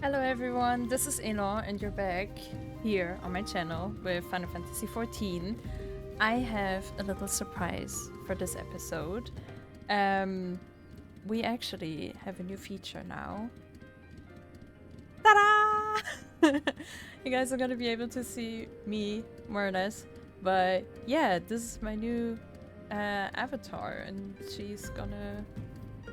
Hello everyone, this is Eno and you're back here on my channel with Final Fantasy XIV. I have a little surprise for this episode. We actually have a new feature now. Ta-da! You guys are gonna be able to see me, more or less. But yeah, this is my new avatar and she's gonna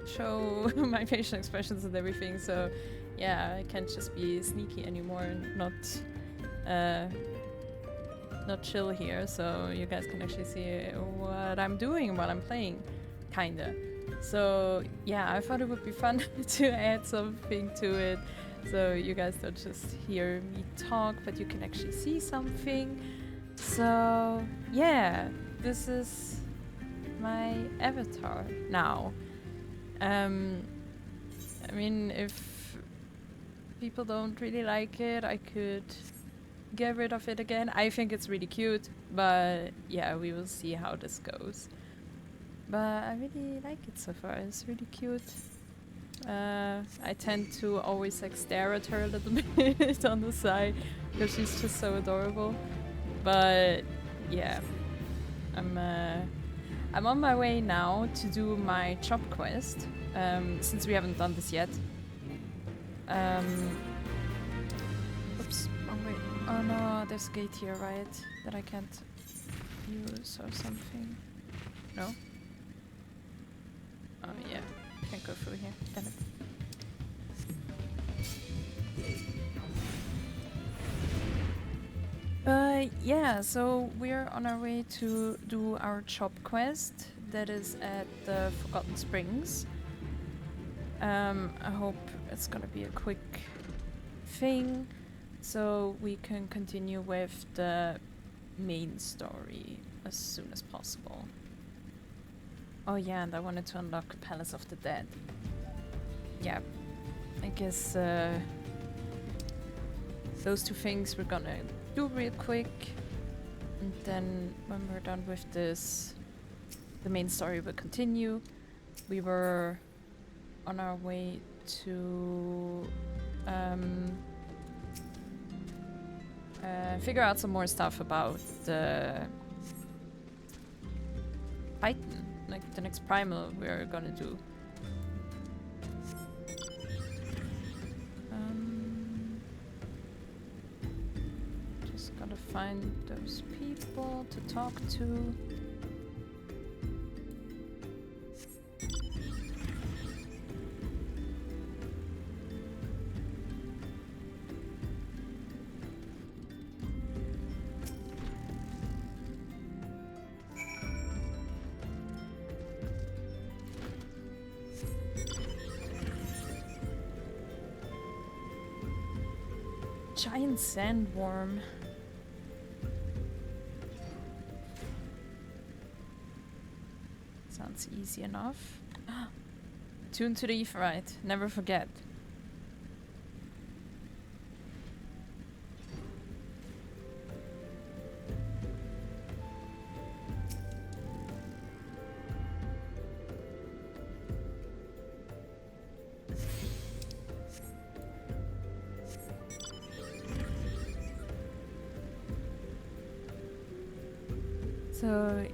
show my facial expressions and everything, so yeah, I can't just be sneaky anymore and not chill here, so you guys can actually see what I'm doing while I'm playing, kinda. So yeah, I thought it would be fun to add something to it, so you guys don't just hear me talk, but you can actually see something. So yeah, this is my avatar now. I mean, if people don't really like it, I could get rid of it again. I think it's really cute, but yeah, we will see how this goes. But I really like it so far. It's really cute. I tend to always like stare at her a little bit on the side because she's just so adorable. But yeah, I'm on my way now to do my job quest, since we haven't done this yet. Oops, oh wait, oh no, there's a gate here, right? That I can't use or something. No? Oh yeah, can't go through here, damn it. Yeah, so we're on our way to do our job quest that is at the Forgotten Springs. I hope it's gonna be a quick thing so we can continue with the main story as soon as possible. Oh yeah, and I wanted to unlock Palace of the Dead. Yeah, I guess those two things we're gonna do real quick, and then when we're done with this, the main story will continue. We were on our way to figure out some more stuff about the Titan, like the next primal we're gonna do. Just gotta find those people to talk to. Giant sandworm. Sounds easy enough. Tune to the Aetheryte, never forget. So,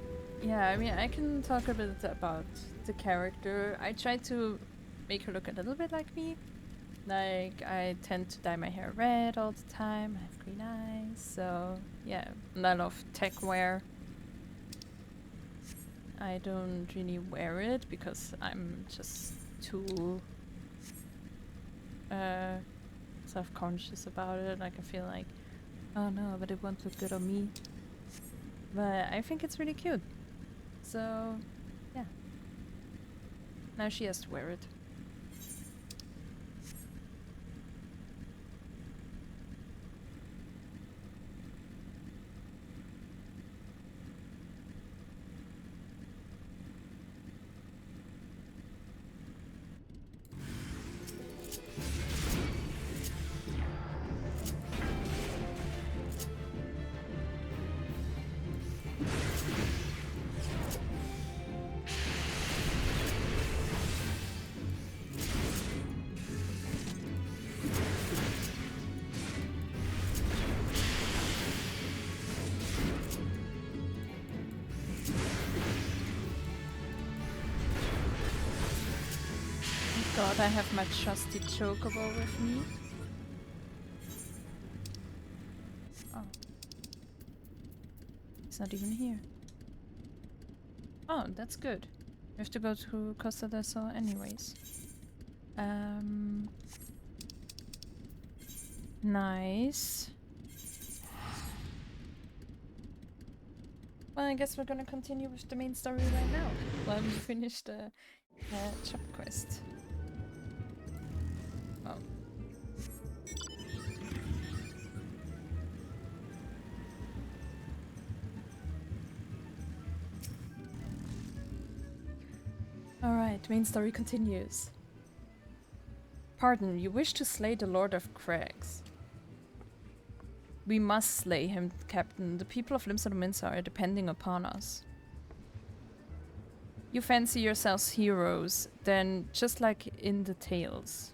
yeah, I mean, I can talk a bit about the character. I try to make her look a little bit like me. Like, I tend to dye my hair red all the time. I have green eyes, so yeah. And I love tech wear. I don't really wear it because I'm just too self-conscious about it. Like, I feel like, oh no, but it won't look good on me. But I think it's really cute. So, yeah. Now she has to wear it. forgot I have my trusty chocobo with me. Oh. It's not even here. Oh, that's good. We have to go to Costa del Sol anyways. Nice. Well, I guess we're gonna continue with the main story right now while we finish the shop quest. Oh. Alright, main story continues. Pardon, you wish to slay the Lord of Crags. We must slay him, Captain. The people of Longstop are depending upon us. You fancy yourselves heroes, then just like in the tales.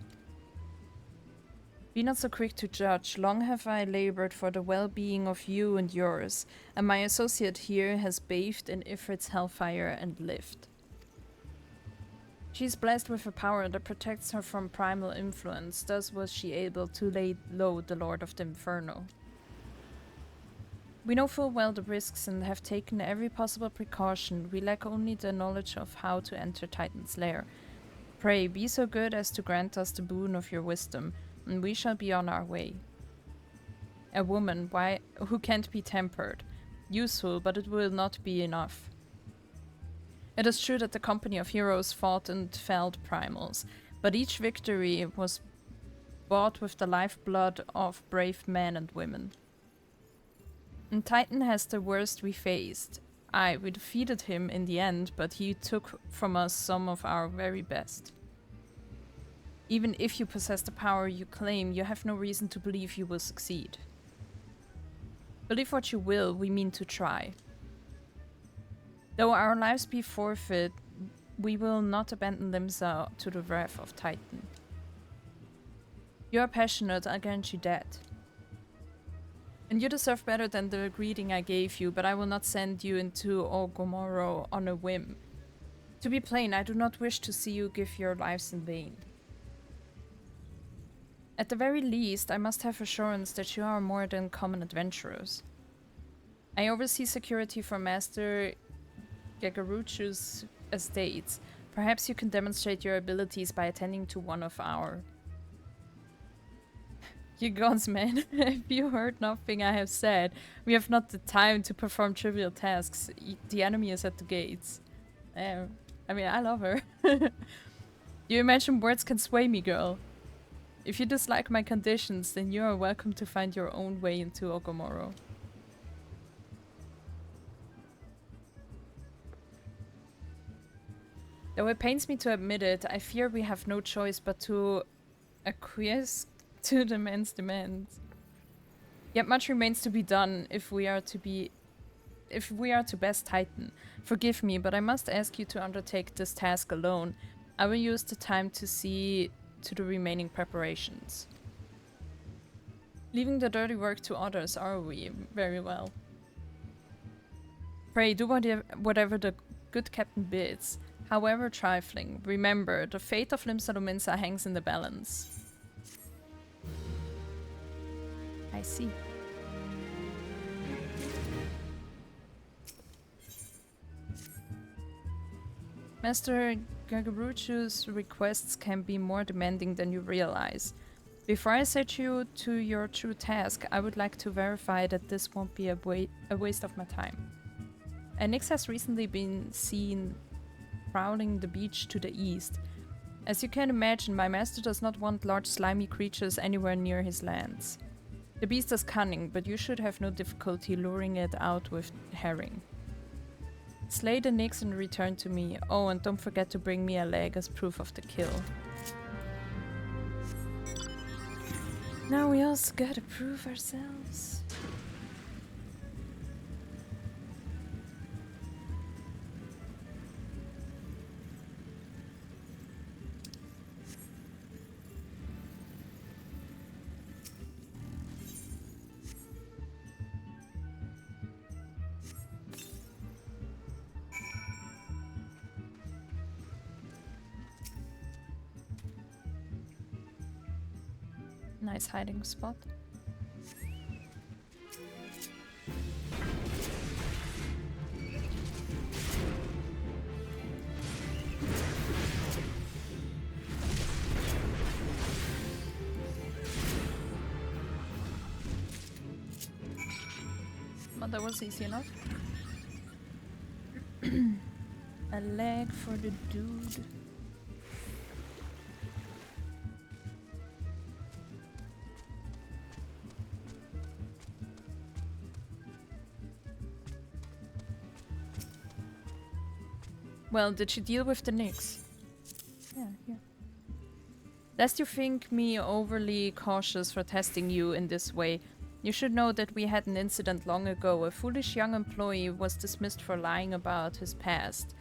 Be not so quick to judge. Long have I labored for the well-being of you and yours, and my associate here has bathed in Ifrit's hellfire and lived. She is blessed with a power that protects her from primal influence, thus was she able to lay low the Lord of the Inferno. We know full well the risks and have taken every possible precaution. We lack only the knowledge of how to enter Titan's lair. Pray, be so good as to grant us the boon of your wisdom, and we shall be on our way. A woman, who can't be tempered. Useful, but it will not be enough. It is true that the company of heroes fought and felled primals, but each victory was bought with the lifeblood of brave men and women. And Titan has the worst we faced. Aye, we defeated him in the end, but he took from us some of our very best. Even if you possess the power you claim, you have no reason to believe you will succeed. Believe what you will, we mean to try. Though our lives be forfeit, we will not abandon Limsa to the wrath of Titan. You are passionate, I'll grant you that. And you deserve better than the greeting I gave you, but I will not send you into Ogomoro on a whim. To be plain, I do not wish to see you give your lives in vain. At the very least, I must have assurance that you are more than common adventurers. I oversee security for Master Gagaruchu's estates. Perhaps you can demonstrate your abilities by attending to one of our... You gods, man. Have you heard nothing I have said? We have not the time to perform trivial tasks. The enemy is at the gates. I mean, I love her. You imagine words can sway me, girl. If you dislike my conditions, then you are welcome to find your own way into Ogomoro. Though it pains me to admit it, I fear we have no choice but to acquiesce to the man's demands. Yet much remains to be done if we are to best Titan. Forgive me, but I must ask you to undertake this task alone. I will use the time to see to the remaining preparations. Leaving the dirty work to others, are we? Very well. Pray, do whatever the good captain bids. However trifling, remember, the fate of Limsa hangs in the balance. I see. Master Gagaruchu's requests can be more demanding than you realize. Before I set you to your true task, I would like to verify that this won't be a waste of my time. Nyx has recently been seen prowling the beach to the east. As you can imagine, my master does not want large slimy creatures anywhere near his lands. The beast is cunning, but you should have no difficulty luring it out with herring. Slay the Nyx and return to me. Oh, and don't forget to bring me a leg as proof of the kill. Now we also gotta prove ourselves. Nice hiding spot. But that was easy enough. A leg for the dude. Well, did she deal with the Nyx? Yeah, here. Lest you think me overly cautious for testing you in this way, you should know that we had an incident long ago. A foolish young employee was dismissed for lying about his past.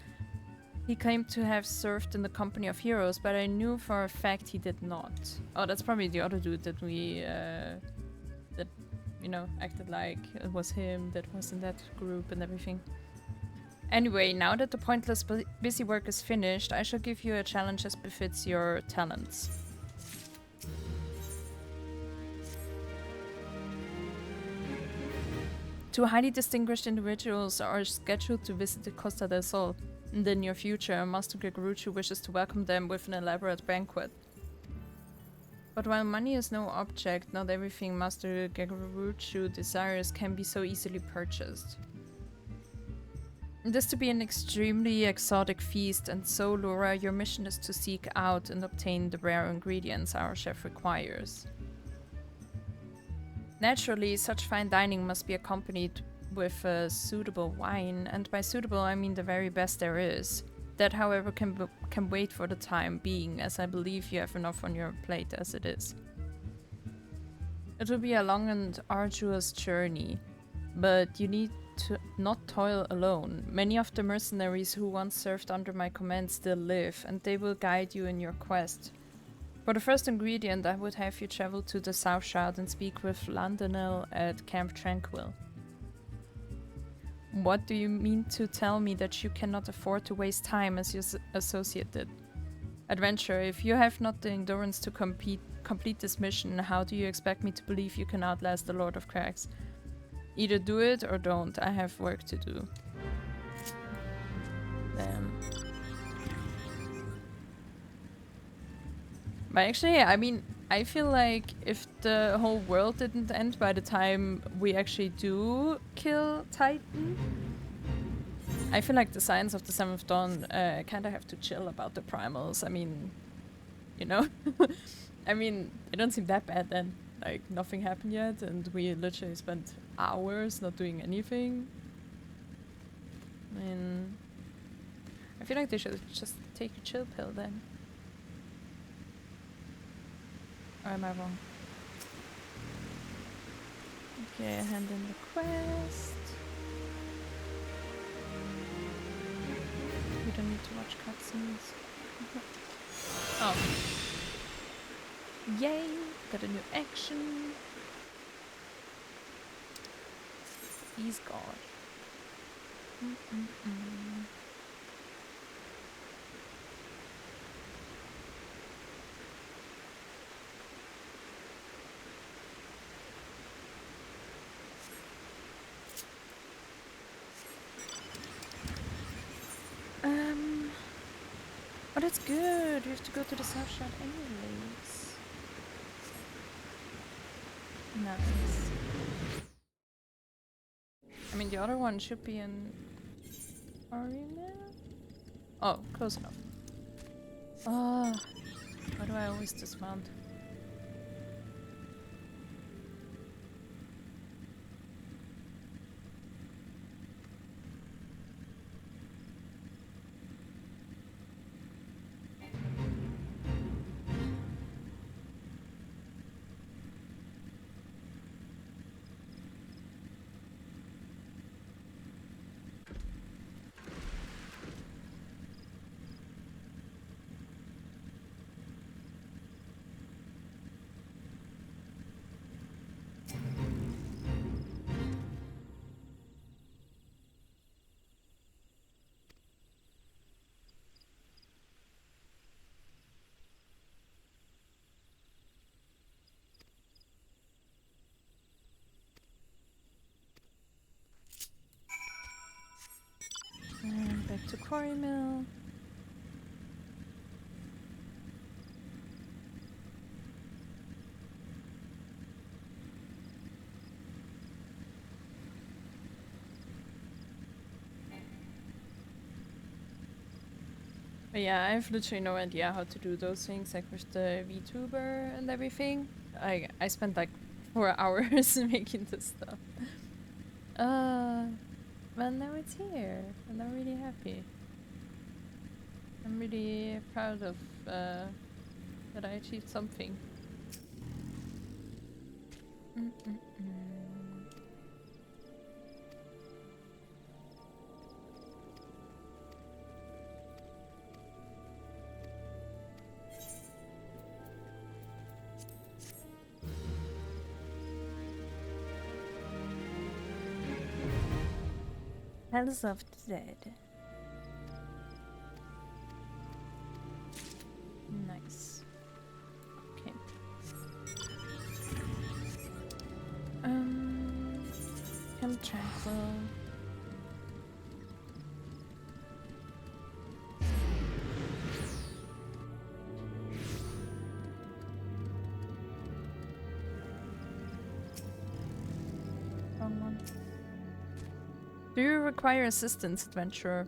He claimed to have served in the company of heroes, but I knew for a fact he did not. Oh, that's probably the other dude that we, that, you know, acted like it was him that was in that group and everything. Anyway, now that the pointless busy work is finished, I shall give you a challenge as befits your talents. Two highly distinguished individuals are scheduled to visit the Costa del Sol in the near future. Master Gregorucci wishes to welcome them with an elaborate banquet. But while money is no object, not everything Master Gregorucci desires can be so easily purchased. This to be an extremely exotic feast, and so, Laura, your mission is to seek out and obtain the rare ingredients our chef requires. Naturally, such fine dining must be accompanied with a suitable wine, and by suitable I mean the very best there is. That, however, can wait for the time being, as I believe you have enough on your plate as it is. It will be a long and arduous journey, but you need to not toil alone. Many of the mercenaries who once served under my command still live, and they will guide you in your quest. For the first ingredient, I would have you travel to the South Shard and speak with Landonel at Camp Tranquil. What do you mean to tell me that you cannot afford to waste time as your associate did? Adventurer, if you have not the endurance to complete this mission, how do you expect me to believe you can outlast the Lord of Crags? Either do it or don't. I have work to do. Damn. But actually, I mean, I feel like if the whole world didn't end by the time we actually do kill Titan, I feel like the Science of the Seventh Dawn kind of have to chill about the primals. I mean, you know? I mean, it don't seem that bad then. Like, nothing happened yet, and we literally spent hours not doing anything. I mean, I feel like they should just take a chill pill then. Or am I wrong? Okay, hand in the quest. We don't need to watch cutscenes. Oh. Yay! Got a new action. He's gone. Oh, that's good. We have to go to the South Shard anyways. Nice. I mean, the other one should be in Arena? Oh, close enough. Oh, why do I always dismount? quarry mill. But yeah, I have literally no idea how to do those things, like with the VTuber and everything. I spent like 4 hours making this stuff. Well, now it's here, and I'm really happy. I'm really proud of that I achieved something. Hells of the Dead. Nice. Okay. Camp Tranquil. Wrong one. Do you require assistance, adventurer?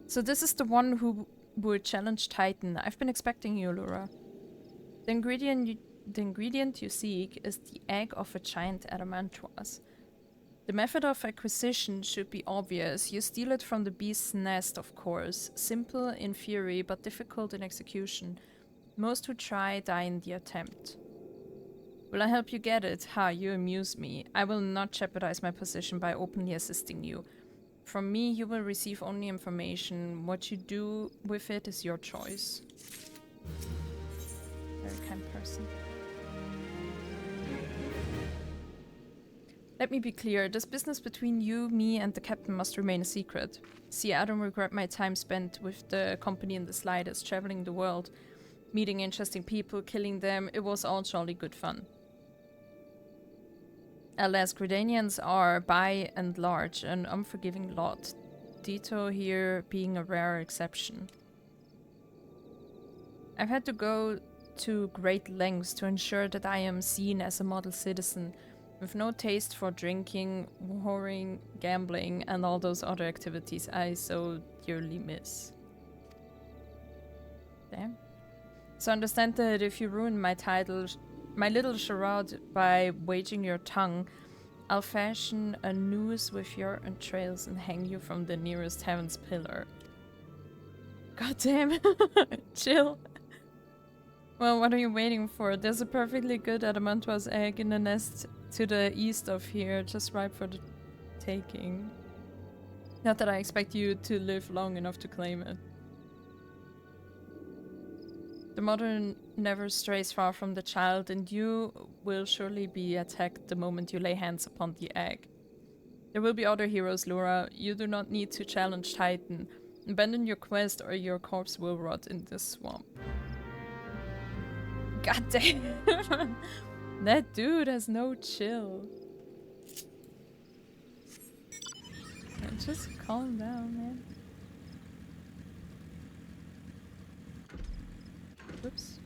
So this is the one who would challenge Titan. I've been expecting you, Laura. The ingredient you seek is the egg of a giant adamantoise. The method of acquisition should be obvious. You steal it from the beast's nest, of course. Simple in theory, but difficult in execution. Most who try die in the attempt. Will I help you get it? Ha, you amuse me. I will not jeopardize my position by openly assisting you. From me, you will receive only information. What you do with it is your choice. Very kind person. Let me be clear. This business between you, me, and the captain must remain a secret. See, I don't regret my time spent with the company in the slightest, traveling the world, meeting interesting people, killing them. It was all jolly good fun. Alas, Gridanians are, by and large, an unforgiving lot. Dito here being a rare exception. I've had to go to great lengths to ensure that I am seen as a model citizen, with no taste for drinking, whoring, gambling, and all those other activities I so dearly miss. Damn. So understand that if you ruin my title, my little charade by waging your tongue, I'll fashion a noose with your entrails and hang you from the nearest heaven's pillar. God damn. Chill. Well, what are you waiting for? There's a perfectly good adamantoise egg in the nest to the east of here, just ripe for the taking. Not that I expect you to live long enough to claim it. The mother never strays far from the child, and you will surely be attacked the moment you lay hands upon the egg. There will be other heroes, Laura. You do not need to challenge Titan. Abandon your quest or your corpse will rot in this swamp. God damn. That dude has no chill. Just calm down, man. Whoops.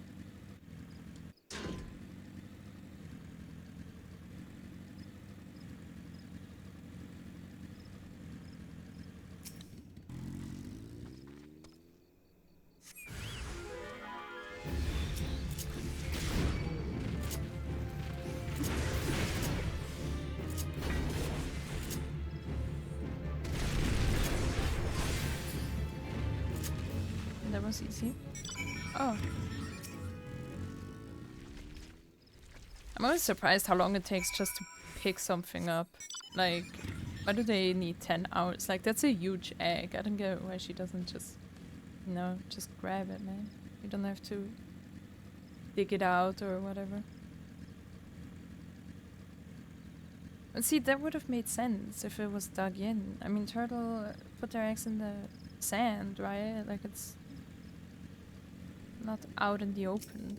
That was easy. Oh. I'm always surprised how long it takes just to pick something up. Like, why do they need 10 hours? Like, that's a huge egg. I don't get why she doesn't just, you know, just grab it, man. You don't have to dig it out or whatever. And see, that would have made sense if it was dug in. I mean, turtle put their eggs in the sand, right? Like, it's not out in the open.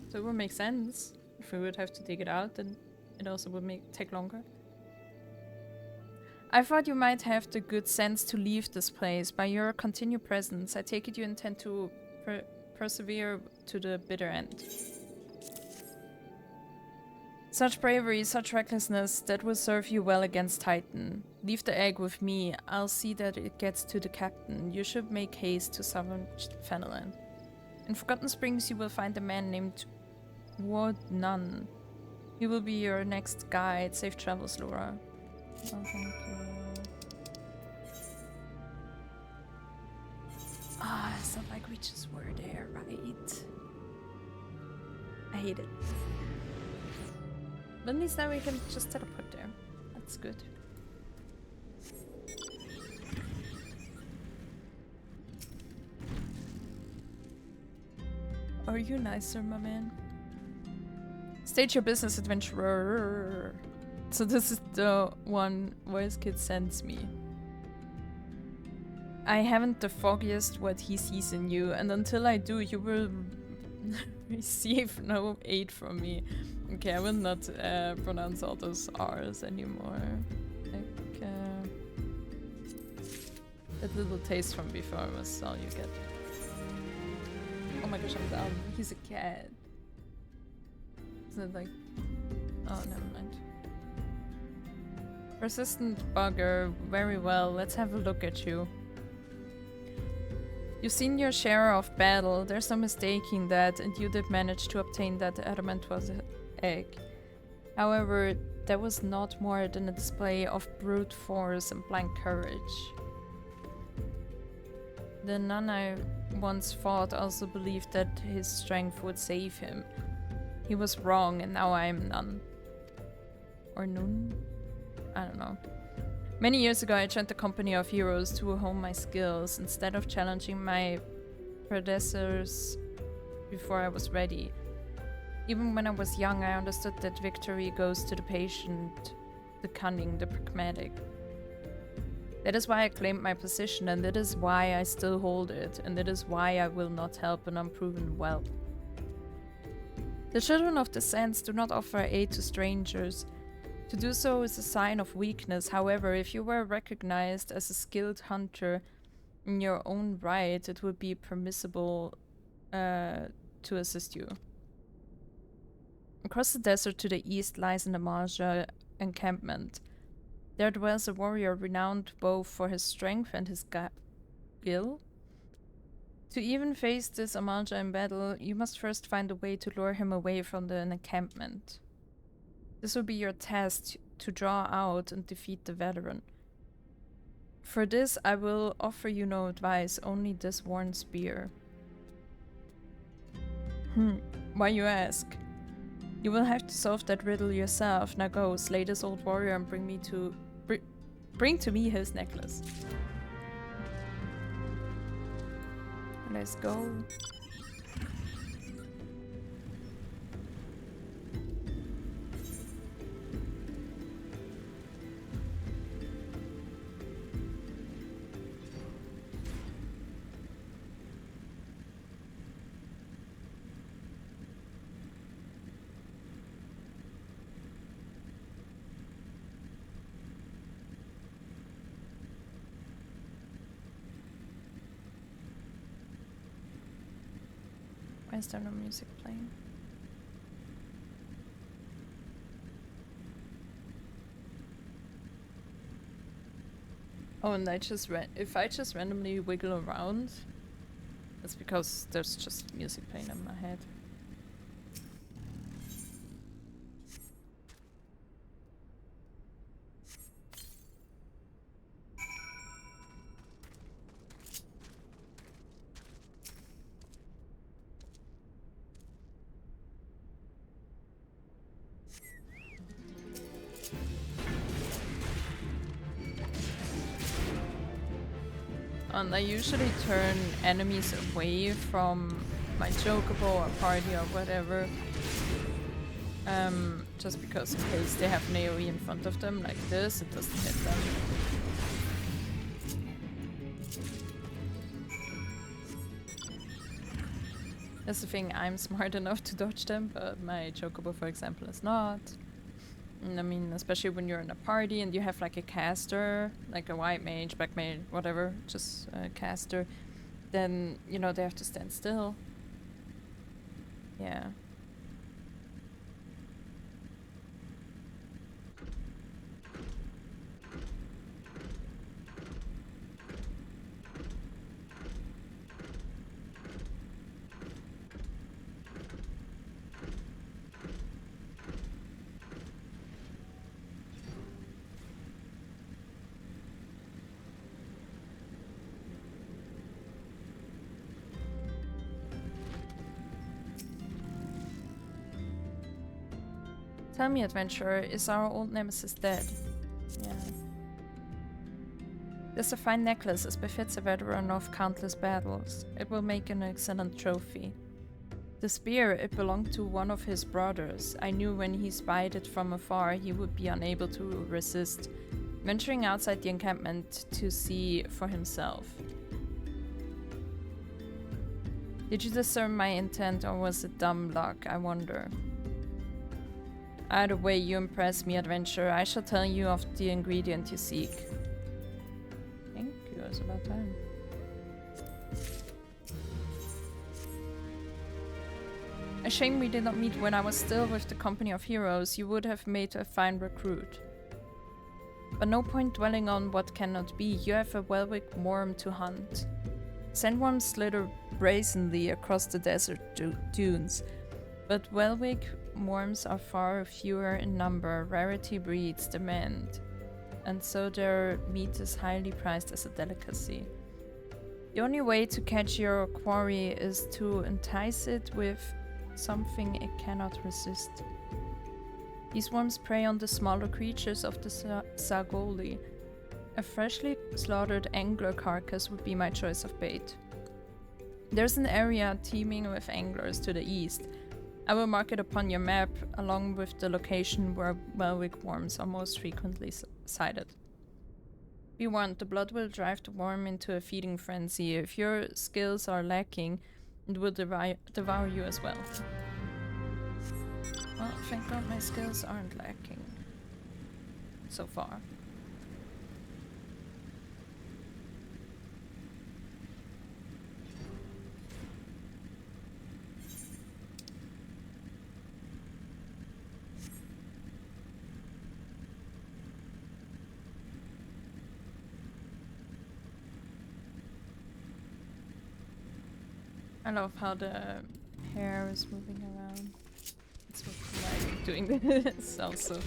So it would make sense. If we would have to dig it out, then it also would take longer. I thought you might have the good sense to leave this place. By your continued presence, I take it you intend to persevere to the bitter end. Such bravery, such recklessness, that will serve you well against Titan. Leave the egg with me. I'll see that it gets to the captain. You should make haste to southern Fenland. In Forgotten Springs, you will find a man named Ward Nun. He will be your next guide. Safe travels, Laura. Oh, thank you. Ah, it's not like we just were there, right? I hate it. But at least now we can just teleport there. That's good. Are you nicer, my man? State your business, adventurer. So this is the one Voice Kid sends me. I haven't the foggiest what he sees in you, and until I do, you will receive no aid from me. Okay, I will not pronounce all those R's anymore. Like, that little taste from before was all you get. Oh my gosh, I'm down. He's a cat. Isn't it like... Oh, never mind. Persistent bugger. Very well. Let's have a look at you. You've seen your share of battle. There's no mistaking that, and you did manage to obtain that adamant was an egg. However, that was not more than a display of brute force and blind courage. The nun I once fought also believed that his strength would save him. He was wrong, and now I am none. Or nun? I don't know. Many years ago, I joined the company of heroes to hone my skills instead of challenging my predecessors before I was ready. Even when I was young, I understood that victory goes to the patient, the cunning, the pragmatic. That is why I claimed my position, and that is why I still hold it, and that is why I will not help an unproven whelp. The children of the sands do not offer aid to strangers. To do so is a sign of weakness. However, if you were recognized as a skilled hunter in your own right, it would be permissible to assist you. Across the desert to the east lies an Amarja encampment. There dwells a warrior renowned both for his strength and his skill. To even face this Amarja in battle, you must first find a way to lure him away from the encampment. This will be your task, to draw out and defeat the veteran. For this, I will offer you no advice, only this worn spear. Why you ask? You will have to solve that riddle yourself. Now go, slay this old warrior and bring to me his necklace. Let's go. Why is there no music playing? Oh, and if I just randomly wiggle around, it's because there's just music playing in my head. And I usually turn enemies away from my chocobo or party or whatever. Just because in case they have an AoE in front of them like this, it doesn't hit them. That's the thing, I'm smart enough to dodge them, but my chocobo, for example, is not. And I mean, especially when you're in a party and you have like a caster, like a white mage, black mage, whatever, just a caster, then, you know, they have to stand still. Yeah. Tell me, adventurer, is our old nemesis dead? Yeah. This a fine necklace, as befits a veteran of countless battles. It will make an excellent trophy. The spear, it belonged to one of his brothers. I knew when he spied it from afar, he would be unable to resist, venturing outside the encampment to see for himself. Did you discern my intent, or was it dumb luck, I wonder? Either way, you impress me, adventurer. I shall tell you of the ingredient you seek. Thank you, it's about time. A shame we did not meet when I was still with the company of heroes. You would have made a fine recruit. But no point dwelling on what cannot be. You have a Welwick worm to hunt. Sandworms slither brazenly across the desert dunes, but Welwick worms are far fewer in number. Rarity breeds demand, and so their meat is highly prized as a delicacy. The only way to catch your quarry is to entice it with something it cannot resist. These worms prey on the smaller creatures of the Sargoli. A freshly slaughtered angler carcass would be my choice of bait. There's an area teeming with anglers to the east. I will mark it upon your map, along with the location where Welwick worms are most frequently sighted. Be warned, the blood will drive the worm into a feeding frenzy. If your skills are lacking, it will devour you as well. Well, thank God my skills aren't lacking. So far. I love how the hair is moving around. It's what I like doing this also.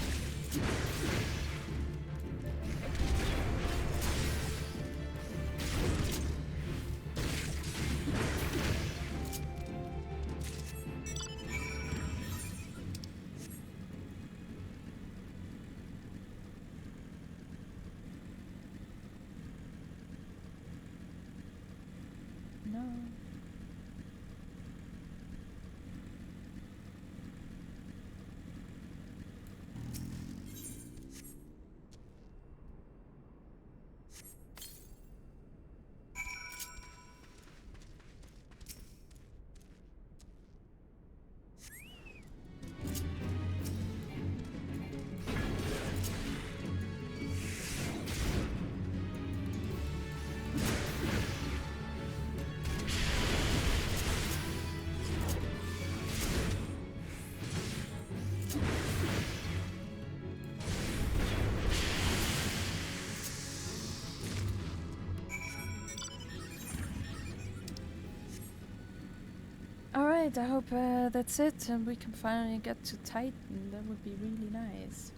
No. Alright, I hope that's it and we can finally get to Titan. That would be really nice.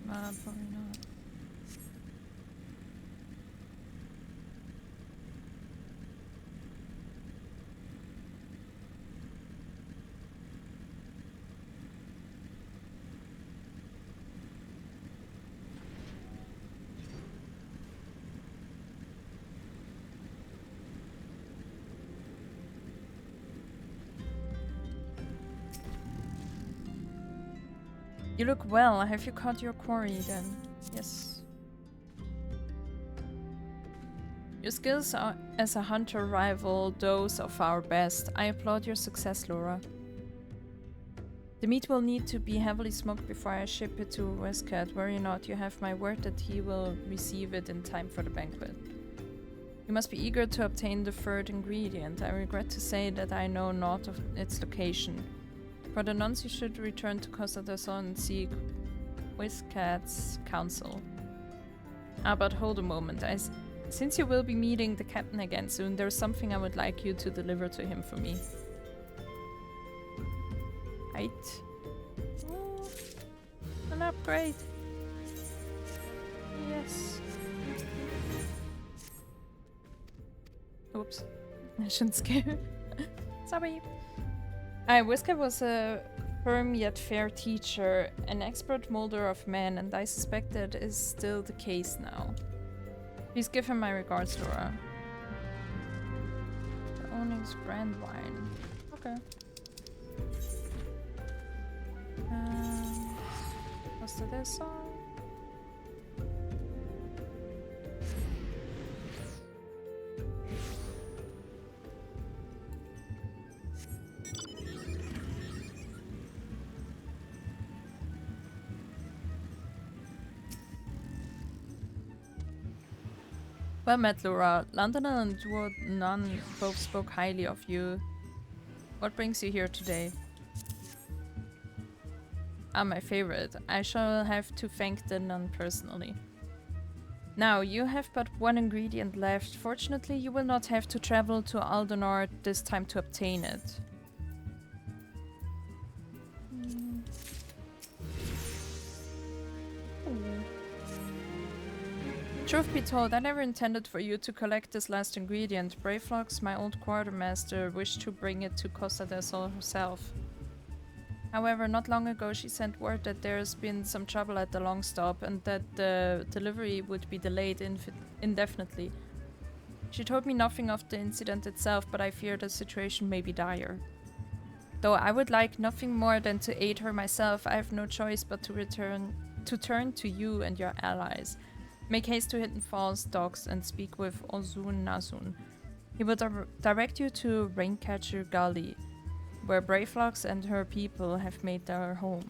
Probably not. You look well. Have you caught your quarry then? Yes. Your skills are, as a hunter rival those of our best. I applaud your success, Laura. The meat will need to be heavily smoked before I ship it to Westcat. Worry not, you have my word that he will receive it in time for the banquet. You must be eager to obtain the third ingredient. I regret to say that I know naught of its location. For the nonce, you should return to Costa del Sol and seek Westcat's counsel. But hold a moment. Since you will be meeting the captain again soon, there's something I would like you to deliver to him for me. Right. Oh, an upgrade. Yes. Oops. I shouldn't scare. Sorry. Whisker was a firm yet fair teacher, an expert molder of men, and I suspect that is still the case now. Please give him my regards, Laura. The Onyx brand wine. Okay. Costa del Sol. Well met, Laura. London and Duo Nun both spoke highly of you. What brings you here today? My favorite. I shall have to thank the nun personally. Now, you have but one ingredient left. Fortunately, you will not have to travel to Aldonor this time to obtain it. Truth be told, I never intended for you to collect this last ingredient. Brayflox, my old quartermaster, wished to bring it to Costa del Sol herself. However, not long ago she sent word that there's been some trouble at the Longstop and that the delivery would be delayed indefinitely. She told me nothing of the incident itself, but I fear the situation may be dire. Though I would like nothing more than to aid her myself, I have no choice but to turn to you and your allies. Make haste to Hidden Falls docks and speak with Ozun Nazun. He will direct you to Raincatcher Gully, where Brayflox and her people have made their home.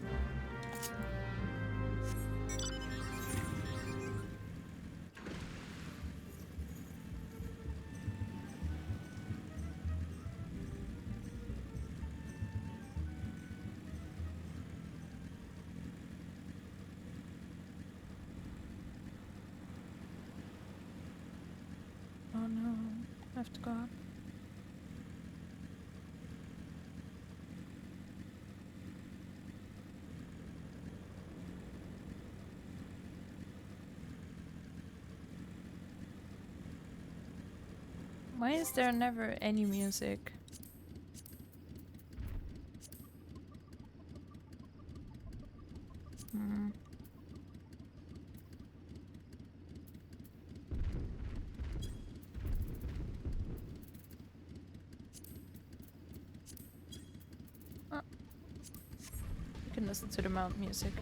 Oh no, I have to go up. Why is there never any music? Oh. You can listen to the mount music.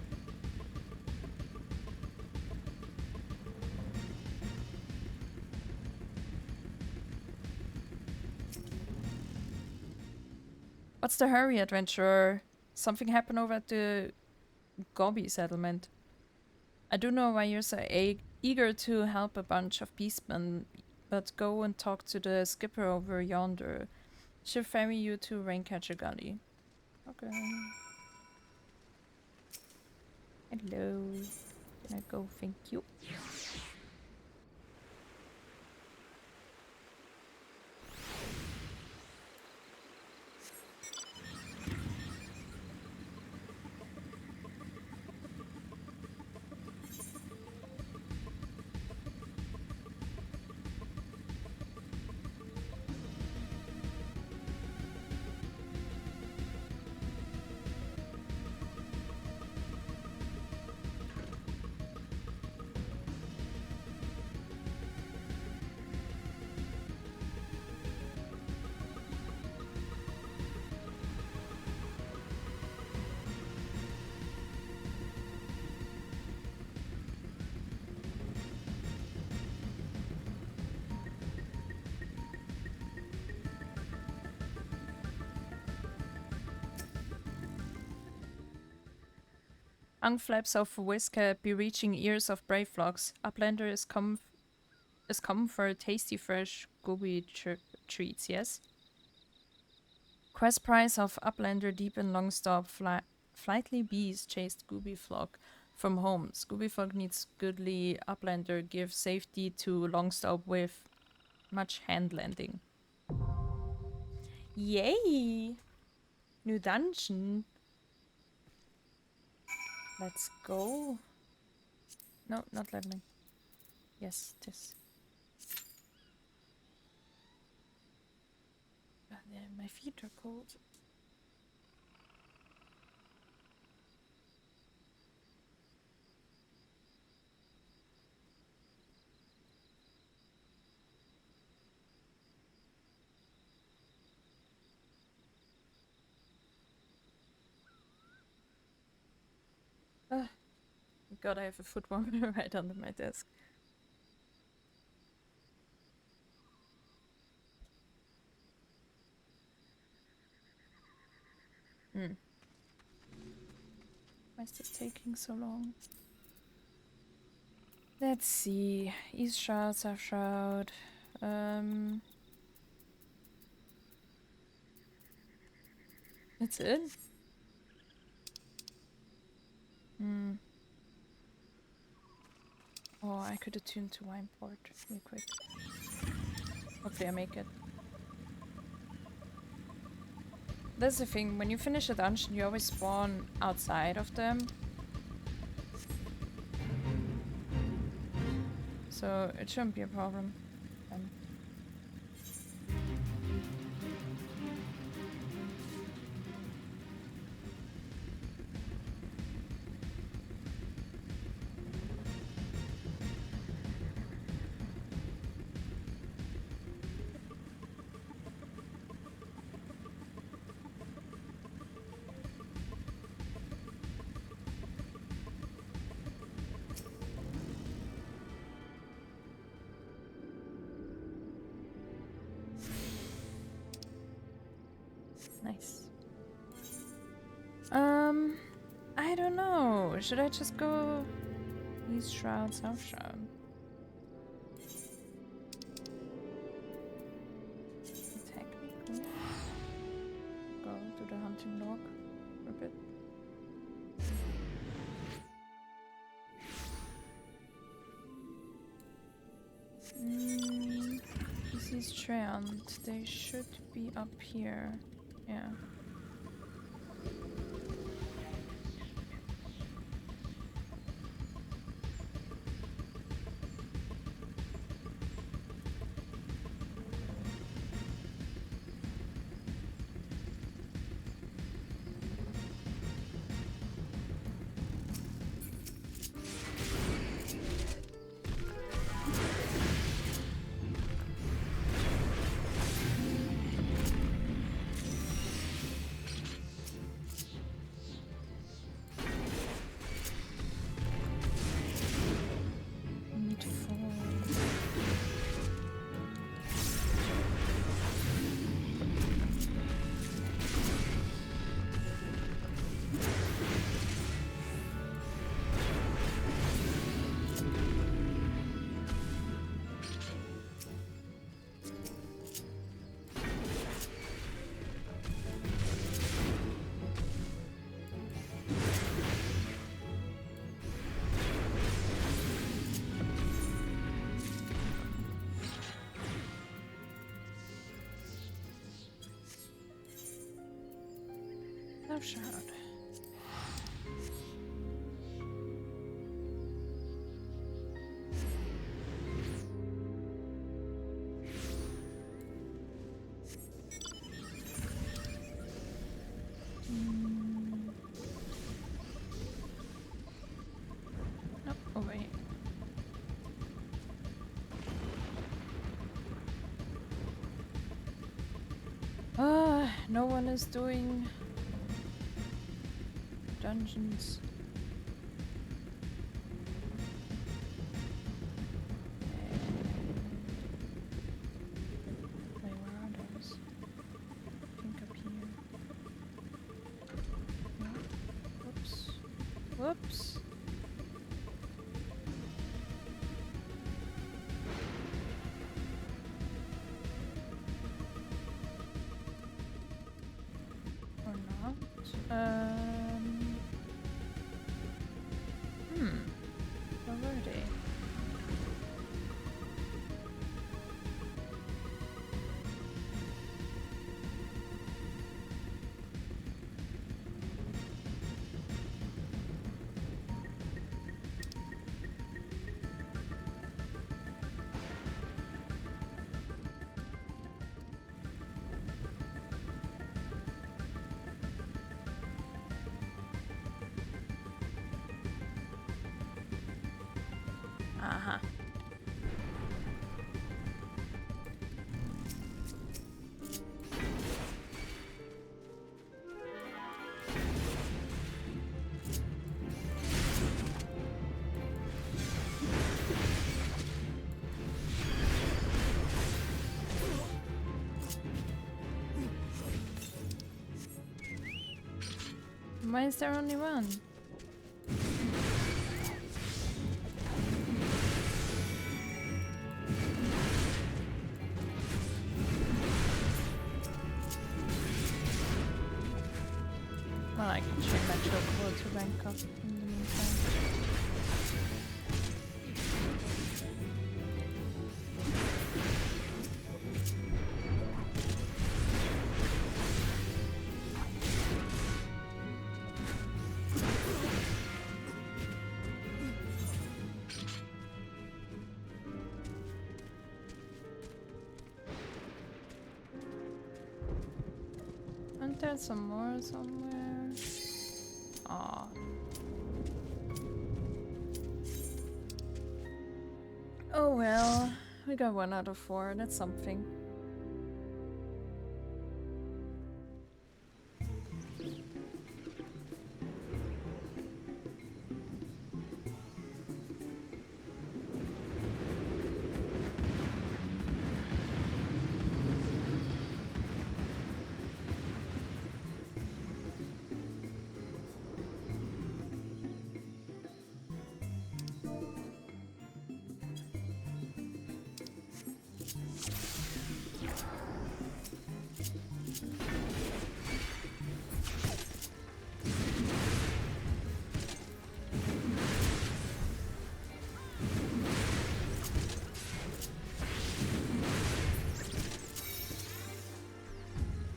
What's the hurry, adventurer? Something happened over at the Gobi settlement. I do know why you're so eager to help a bunch of beastmen, but go and talk to the skipper over yonder. She'll ferry you to Raincatcher Gully. Okay. Hello. Can I go? Thank you. Tongue flaps of whisker be reaching ears of Brayflox. Uplander is come for tasty fresh gooby treats, yes? Quest prize of Uplander deep in Longstop. Flightly bees chased gooby flock from home. Scooby flock needs goodly. Uplander give safety to Longstop with much hand landing. Yay! New dungeon. Let's go. No, not leveling. Yes, this. My feet are cold. God, I have a foot warmer right under my desk. Why is this taking so long? Let's see. East Shroud, South Shroud. That's it? Oh, I could attune to Wineport real quick. Hopefully I make it. That's the thing, when you finish a dungeon, you always spawn outside of them. So it shouldn't be a problem. Nice. I don't know. Should I just go East Shroud, South Shroud? Technically. Go to the hunting log for a bit. This is Treant. They should be up here. Yeah. Shroud. Nope. Oh wait. No one is doing dungeons. Wait, where are those? I think up here. No. Whoops. Whoops. Or not. Where were they? Uh-huh. Why is there only one? Well, I can check my chocobo to rank up in the meantime. Aren't there some more somewhere? Aw. Oh well, we got 1 out of 4, that's something.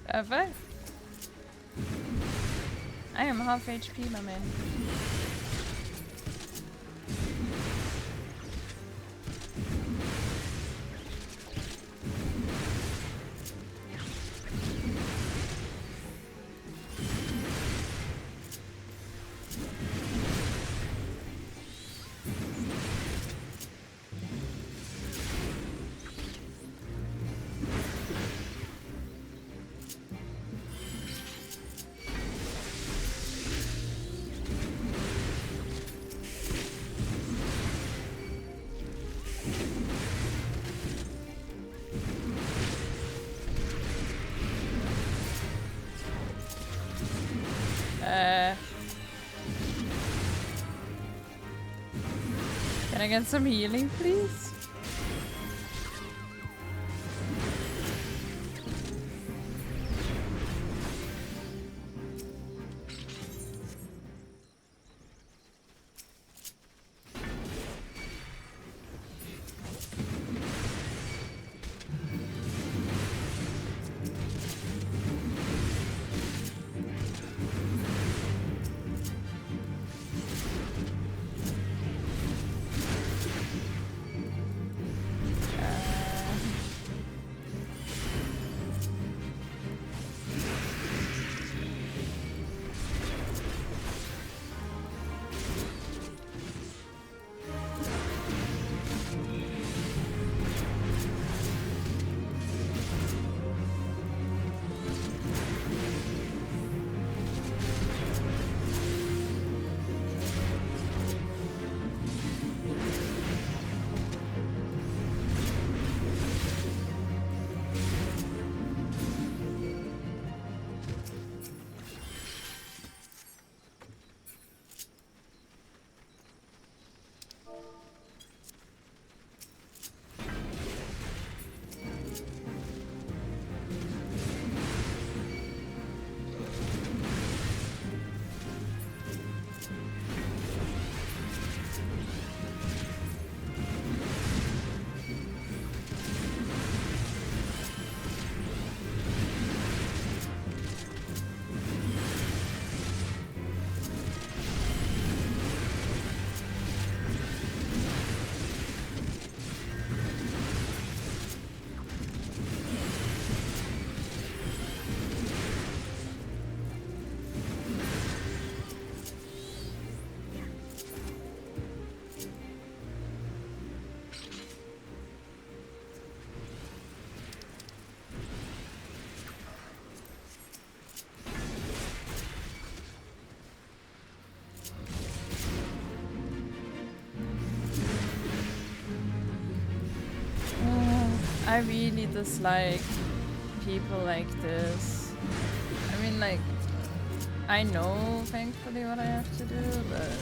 Ever? I am half HP, my man. Can I get some healing, please? I really dislike people like this. I mean, like, I know, thankfully, what I have to do, but...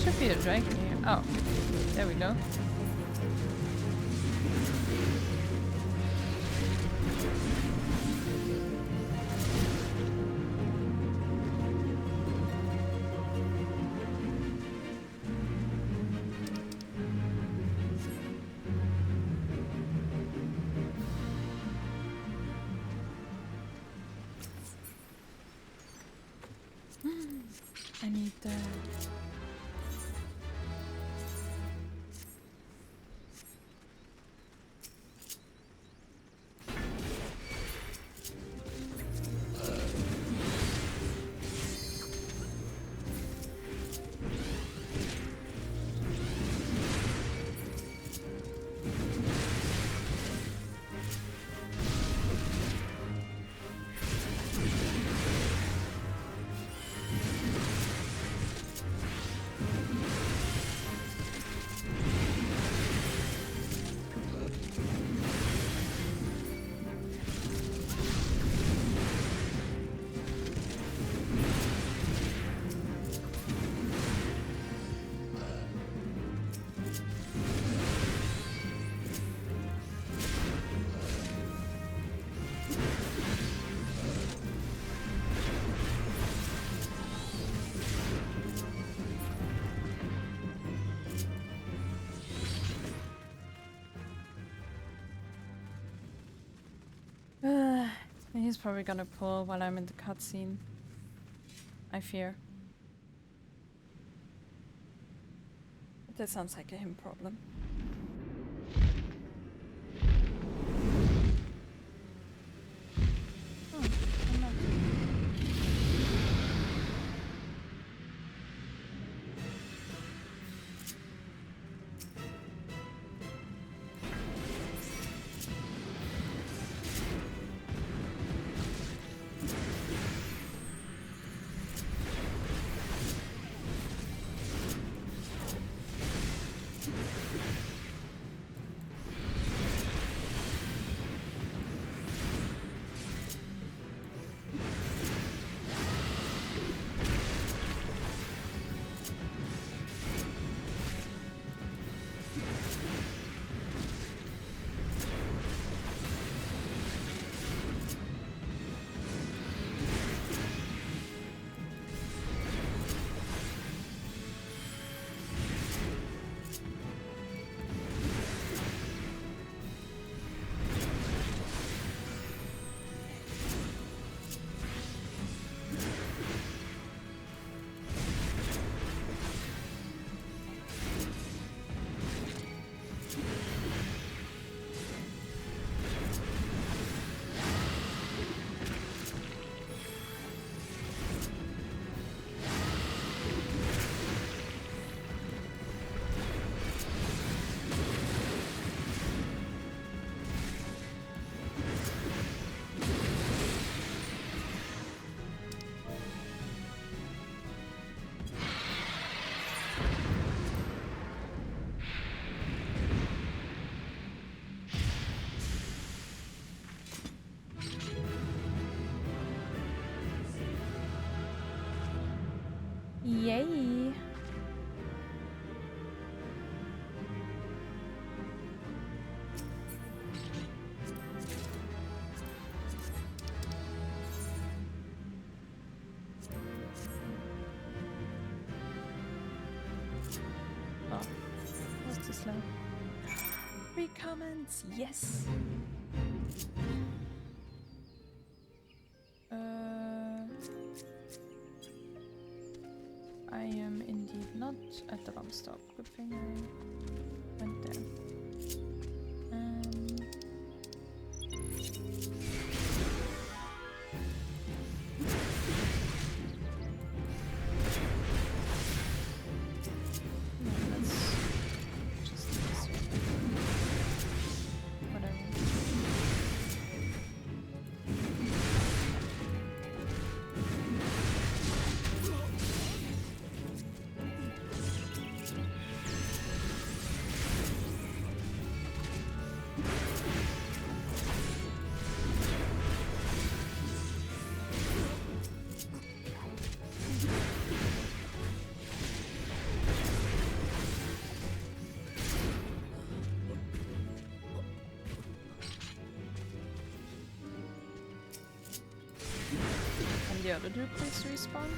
Should be a dragon here. Oh, there we go. I need that. He's probably gonna pull while I'm in the cutscene. I fear. That sounds like a him problem. Oh, I'm not. Yay! Oh, what's this slow? 3 comments, yes! I am indeed not at the Longstop. Good thing I went there. No, let's just do this way. Whatever. Can the other dude please respawn?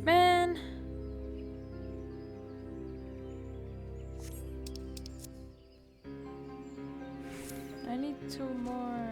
Man! I need 2 more.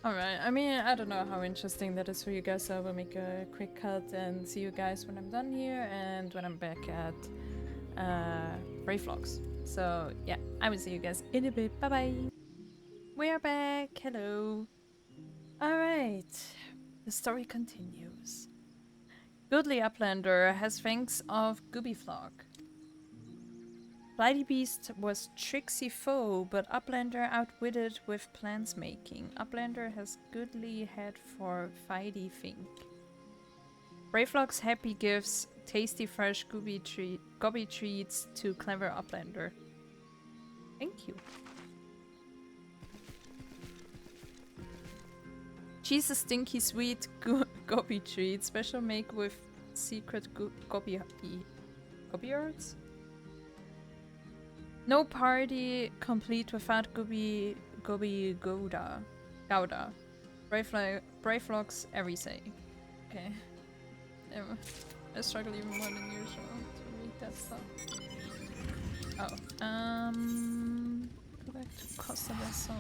Alright, I mean, I don't know how interesting that is for you guys, so I will make a quick cut and see you guys when I'm done here and when I'm back at Brayflox. So yeah, I will see you guys in a bit. Bye bye! We are back! Hello! Alright, the story continues. Goodly Uplander has fangs of Goobyflog. Flighty Beast was tricksy foe, but Uplander outwitted with plans making. Uplander has goodly head for fighty think. Brayflox happy gives tasty fresh gobby treats to clever Uplander. Thank you. Cheese a stinky sweet gobby treat, special make with secret gobby hearts? No party complete without Gobi Gouda. Brayflox every say. Okay. I struggle even more than usual to read that stuff. Oh. Go back to Costa del Sol.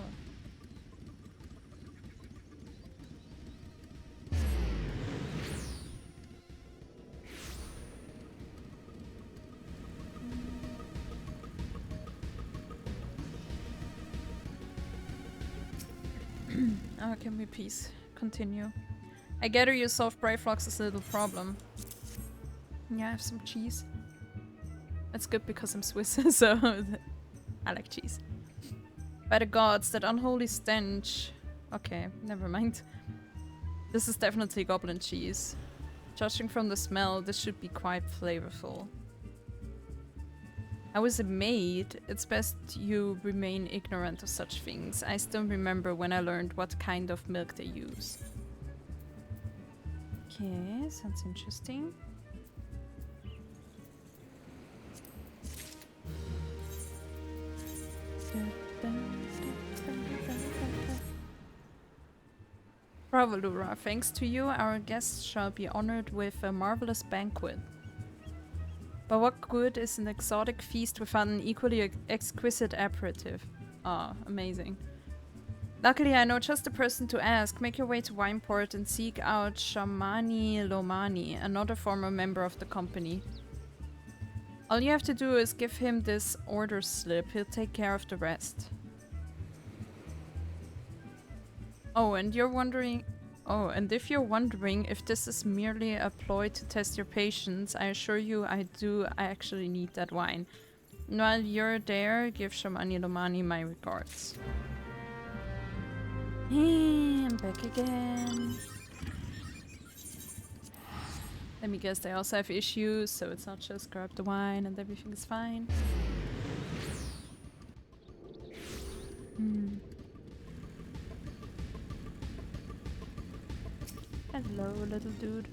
Oh, can we please continue? I gather you solved Brayflox's little problem. Yeah, I have some cheese. That's good because I'm Swiss, so I like cheese. By the gods, that unholy stench. Okay, never mind. This is definitely goblin cheese. Judging from the smell, this should be quite flavorful. How is it made? It's best you remain ignorant of such things. I still remember when I learned what kind of milk they use. Okay, sounds interesting. Bravo, Lura. Thanks to you, our guests shall be honored with a marvelous banquet. But what good is an exotic feast without an equally exquisite aperitif? Ah, amazing. Luckily, I know just the person to ask. Make your way to Wineport and seek out Shamani Lomani, another former member of the company. All you have to do is give him this order slip. He'll take care of the rest. Oh, and you're wondering... Oh, and if you're wondering if this is merely a ploy to test your patience, I assure you I actually need that wine. And while you're there, give Shamani Lomani my regards. Hey, I'm back again. Let me guess, they also have issues, so it's not just grab the wine and everything is fine. Hello, little dude.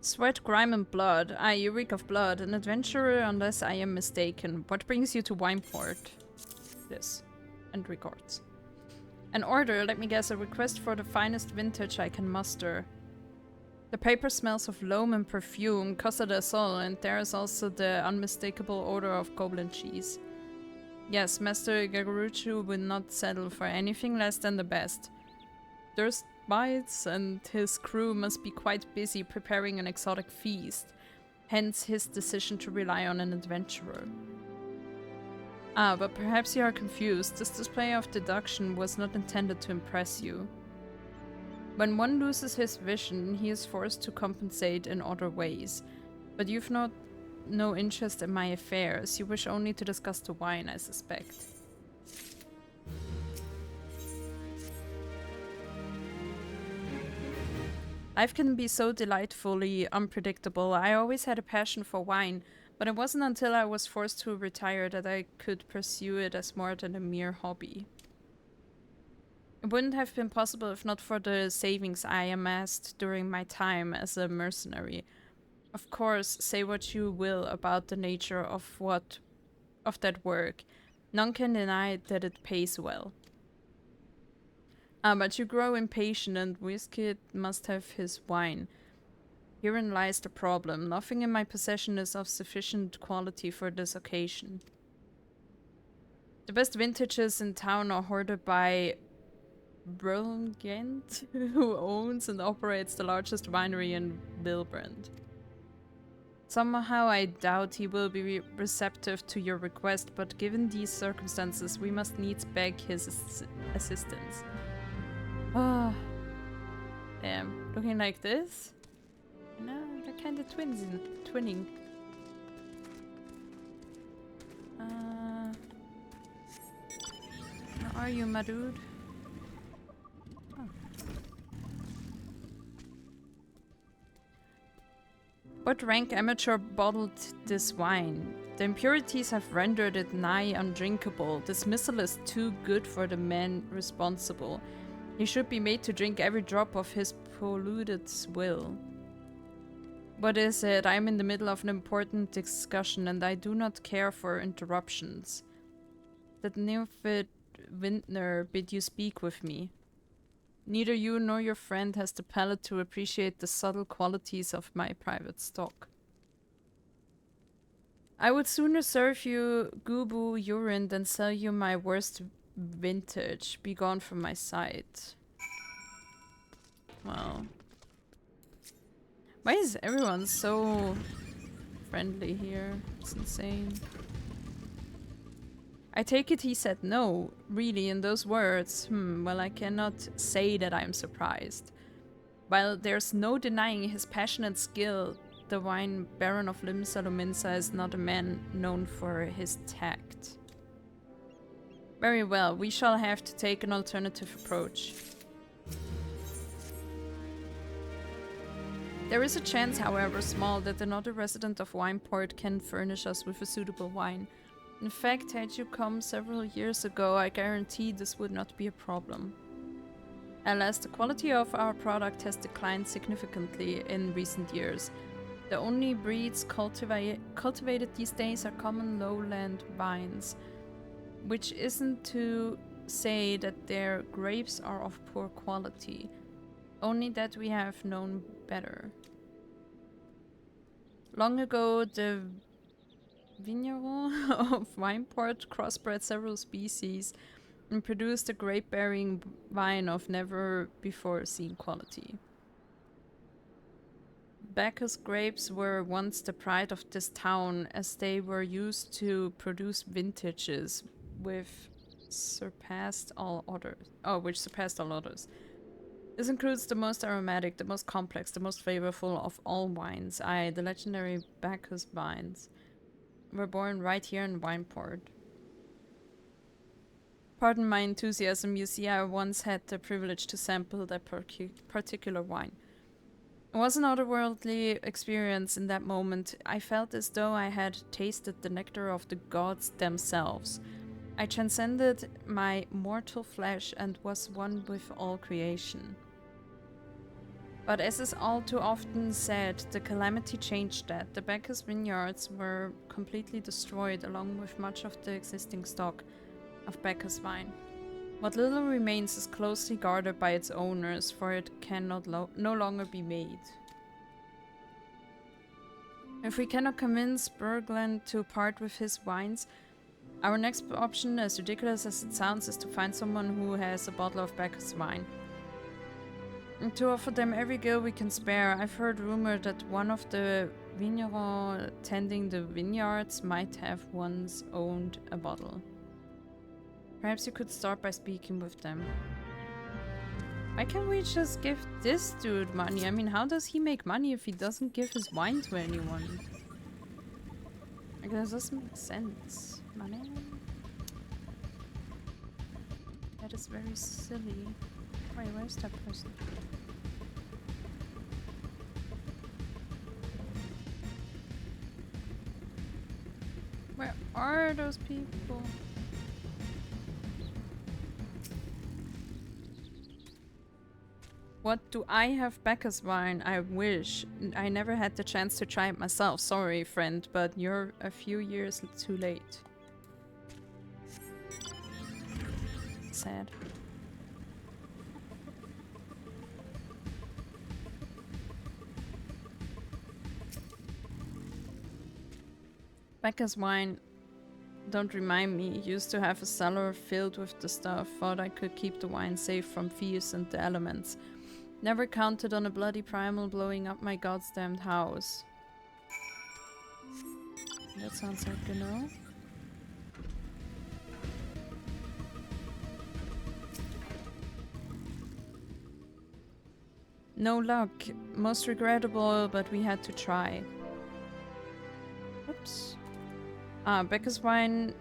Sweat, grime, and blood. Ah, you reek of blood. An adventurer, unless I am mistaken. What brings you to Wineport? This. And regards. An order, let me guess, a request for the finest vintage I can muster. The paper smells of loam and perfume, Costa del Sol, and there is also the unmistakable odor of goblin cheese. Yes, Master Gaguruchu would not settle for anything less than the best. Durst bites, and his crew must be quite busy preparing an exotic feast. Hence his decision to rely on an adventurer. Ah, but perhaps you are confused. This display of deduction was not intended to impress you. When one loses his vision, he is forced to compensate in other ways. But you've no interest in my affairs. You wish only to discuss the wine, I suspect. Life can be so delightfully unpredictable. I always had a passion for wine, but it wasn't until I was forced to retire that I could pursue it as more than a mere hobby. It wouldn't have been possible if not for the savings I amassed during my time as a mercenary. Of course, say what you will about the nature of that work. None can deny that it pays well. But you grow impatient, and Whiskey must have his wine. Herein lies the problem. Nothing in my possession is of sufficient quality for this occasion. The best vintages in town are hoarded by Brayflox, who owns and operates the largest winery in Wilbrand. Somehow I doubt he will be receptive to your request, but given these circumstances, we must needs beg his assistance. Oh, damn. Looking like this? No, they're kind of twinning. How are you, my dude? Oh. What rank amateur bottled this wine? The impurities have rendered it nigh undrinkable. Dismissal is too good for the man responsible. He should be made to drink every drop of his polluted swill. What is it? I'm in the middle of an important discussion and I do not care for an important discussion and I do not care for interruptions. That Nymphid Vintner bid you speak with me. Neither you nor your friend has the palate to appreciate the subtle qualities of my private stock. I would sooner serve you Gubu urine than sell you my worst vintage. Be gone from my sight. Wow. Why is everyone so friendly here? It's insane. I take it he said no, really, in those words. Well, I cannot say that I'm surprised. While there's no denying his passion and skill, the wine Baron of Limsa Lominsa is not a man known for his tact. Very well, we shall have to take an alternative approach. There is a chance, however small, that another resident of Wineport can furnish us with a suitable wine. In fact, had you come several years ago, I guarantee this would not be a problem. Alas, the quality of our product has declined significantly in recent years. The only breeds cultivated these days are common lowland vines, which isn't to say that their grapes are of poor quality, only that we have known better. Long ago, the vigneron of Wineport crossbred several species and produced a grape-bearing vine of never-before-seen quality. Bacchus grapes were once the pride of this town, as they were used to produce vintages which surpassed all others. This includes the most aromatic, the most complex, the most flavorful of all wines. The legendary Bacchus vines were born right here in Wineport. Pardon my enthusiasm, you see, I once had the privilege to sample that particular wine. It was an otherworldly experience in that moment. I felt as though I had tasted the nectar of the gods themselves. I transcended my mortal flesh and was one with all creation. But as is all too often said, the calamity changed that. The Bacchus vineyards were completely destroyed along with much of the existing stock of Bacchus vine. What little remains is closely guarded by its owners, for it cannot no longer be made. If we cannot convince Bergland to part with his wines, our next option, as ridiculous as it sounds, is to find someone who has a bottle of Bacchus wine. And to offer them every gill we can spare. I've heard rumor that one of the vignerons tending the vineyards might have once owned a bottle. Perhaps you could start by speaking with them. Why can't we just give this dude money? I mean, how does he make money if he doesn't give his wine to anyone? Like, that doesn't make sense. Money? That is very silly. Wait, where's that person? Where are those people? What do I have Bacchus wine? I wish. I never had the chance to try it myself. Sorry, friend, but you're a few years too late. Sad. Bacchus wine, don't remind me, used to have a cellar filled with the stuff. Thought I could keep the wine safe from thieves and the elements. Never counted on a bloody primal blowing up my goddamned house. That sounds like a no. No luck. Most regrettable, but we had to try. Oops. Bacchus wine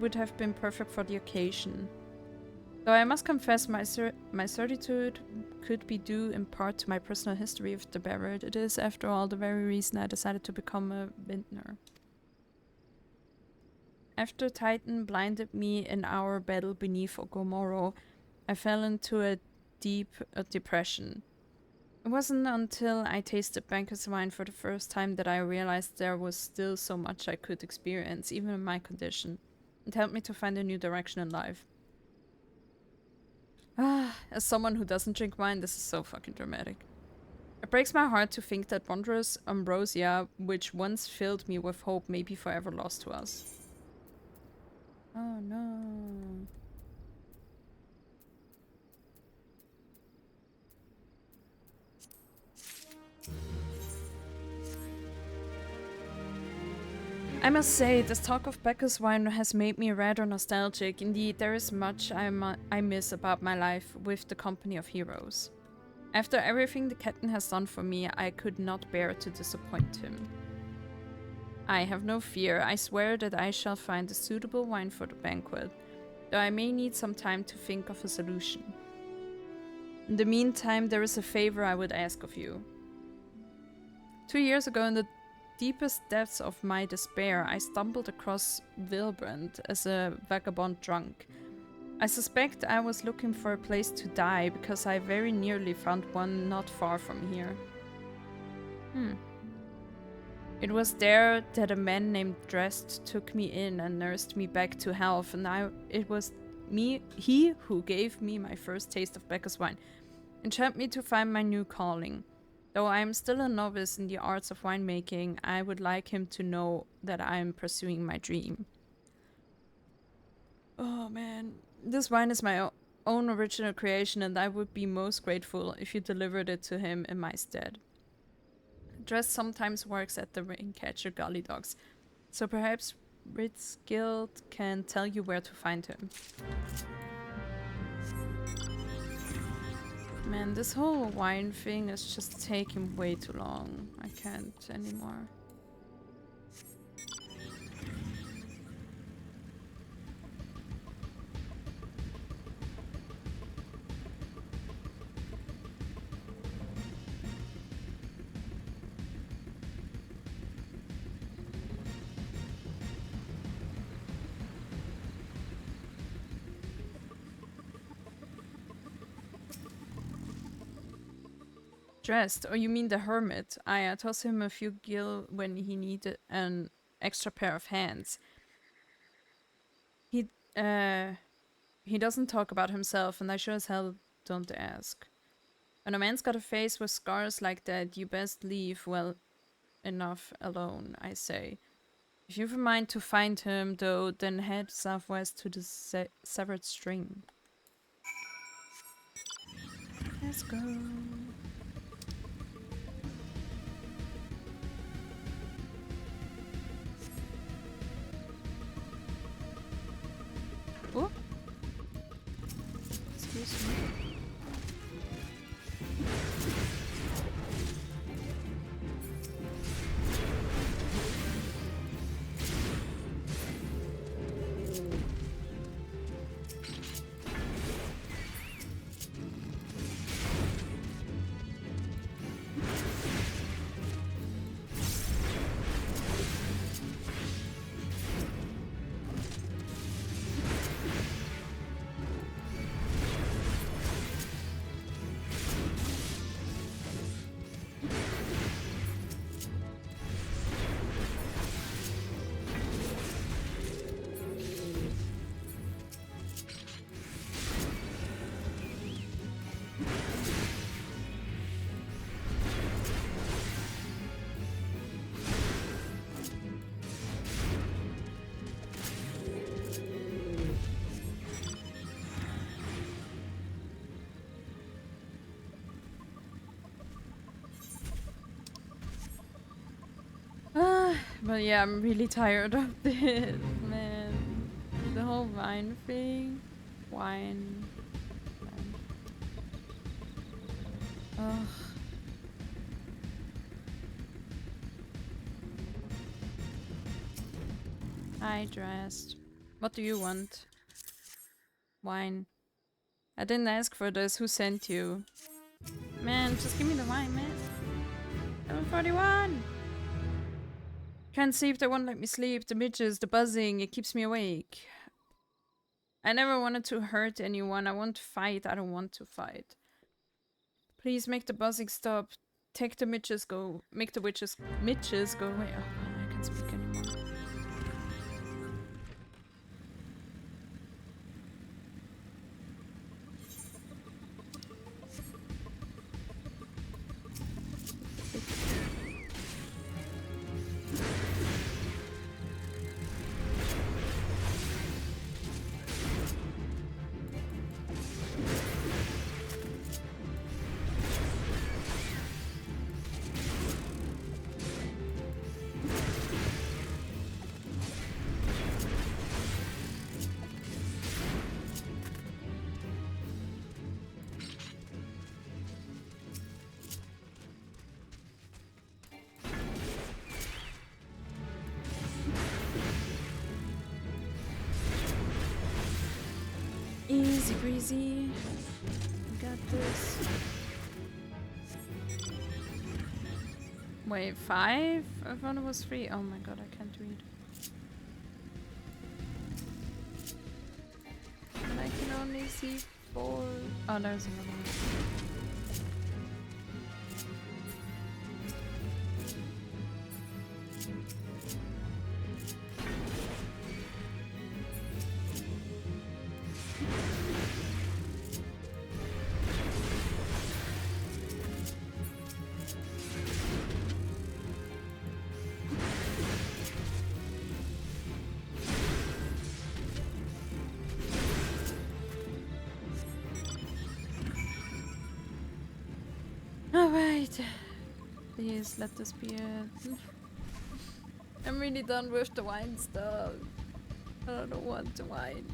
would have been perfect for the occasion. Though I must confess my certitude could be due in part to my personal history with the beverage. It is, after all, the very reason I decided to become a vintner. After Titan blinded me in our battle beneath Ogomoro, I fell into a deep depression. It wasn't until I tasted Banquet's wine for the first time that I realized there was still so much I could experience, even in my condition. It helped me to find a new direction in life. As someone who doesn't drink wine, this is so fucking dramatic. It breaks my heart to think that wondrous ambrosia, which once filled me with hope, may be forever lost to us. Oh no. I must say, this talk of Becca's wine has made me rather nostalgic. Indeed, there is much I miss about my life with the company of heroes. After everything the captain has done for me, I could not bear to disappoint him. I have no fear. I swear that I shall find a suitable wine for the banquet, though I may need some time to think of a solution. In the meantime, there is a favor I would ask of you. 2 years ago, in the deepest depths of my despair, I stumbled across Wilbrand as a vagabond drunk. I suspect I was looking for a place to die because I very nearly found one not far from here. It was there that a man named Drest took me in and nursed me back to health, and it was he who gave me my first taste of Becca's wine and helped me to find my new calling. Though I am still a novice in the arts of winemaking, I would like him to know that I am pursuing my dream. Oh man, this wine is my own original creation, and I would be most grateful if you delivered it to him in my stead. Dress sometimes works at the Raincatcher Gully Dogs, so perhaps Ritzgild can tell you where to find him. Man, this whole wine thing is just taking way too long. I can't anymore. Dressed? Oh, you mean the hermit? I tossed him a few gil when he needed an extra pair of hands. He, he doesn't talk about himself, and I sure as hell don't ask. When a man's got a face with scars like that, you best leave well enough alone, I say. If you've a mind to find him, though, then head southwest to the severed string. Let's go. Oh. Excuse me. But yeah, I'm really tired of this, man. The whole wine thing. Wine. Ugh. Hi, Dressed. What do you want? Wine. I didn't ask for this. Who sent you? Man, just give me the wine, man. 7:41! Can't sleep, they won't let me sleep. The midges, the buzzing, it keeps me awake. I never wanted to hurt anyone. I want to fight. I don't want to fight. Please make the buzzing stop. Take the mitches go. Make the mitches go away. Oh, I can't speak anymore. Easy breezy. Got this. Wait, 5? I thought it was 3. Oh my god, I can't read. And I can only see 4. Oh, there's another one. Alright. Please let this be it. I'm really done with the wine stuff. I don't want the wine.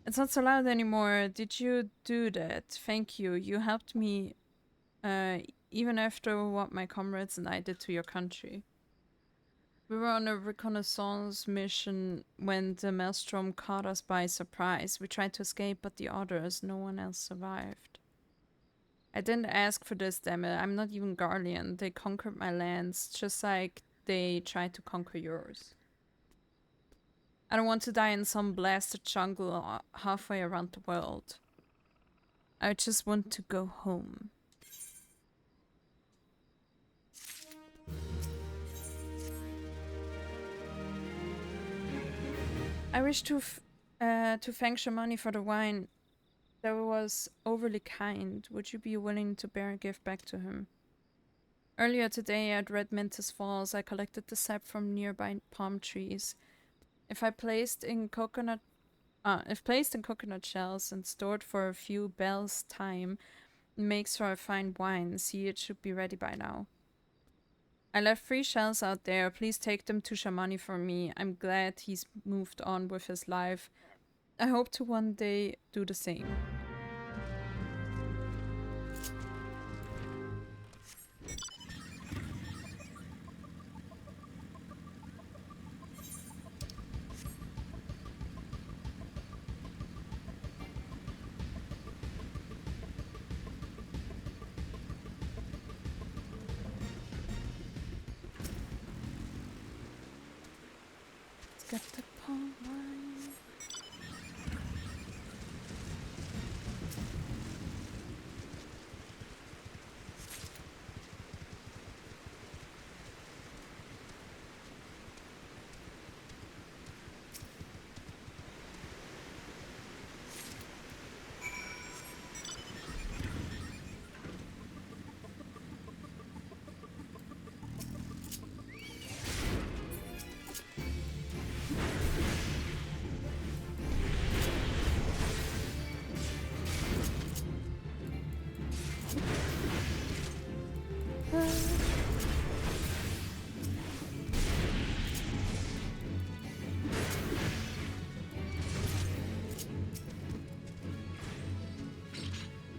It's not so loud anymore. Did you do that? Thank you. You helped me even after what my comrades and I did to your country. We were on a reconnaissance mission when the maelstrom caught us by surprise. We tried to escape, but the others, no one else survived. I didn't ask for this, damn it. I'm not even Guardian. They conquered my lands, just like they tried to conquer yours. I don't want to die in some blasted jungle halfway around the world. I just want to go home. I wish to thank Shamani for the wine. That was overly kind. Would you be willing to bear a gift back to him? Earlier today at Red Mantis Falls, I collected the sap from nearby palm trees. If placed in coconut shells and stored for a few bells' time, it makes for a fine wine. See, it should be ready by now. I left 3 shells out there. Please take them to Shamani for me. I'm glad he's moved on with his life. I hope to one day do the same. Let's get the palm wine.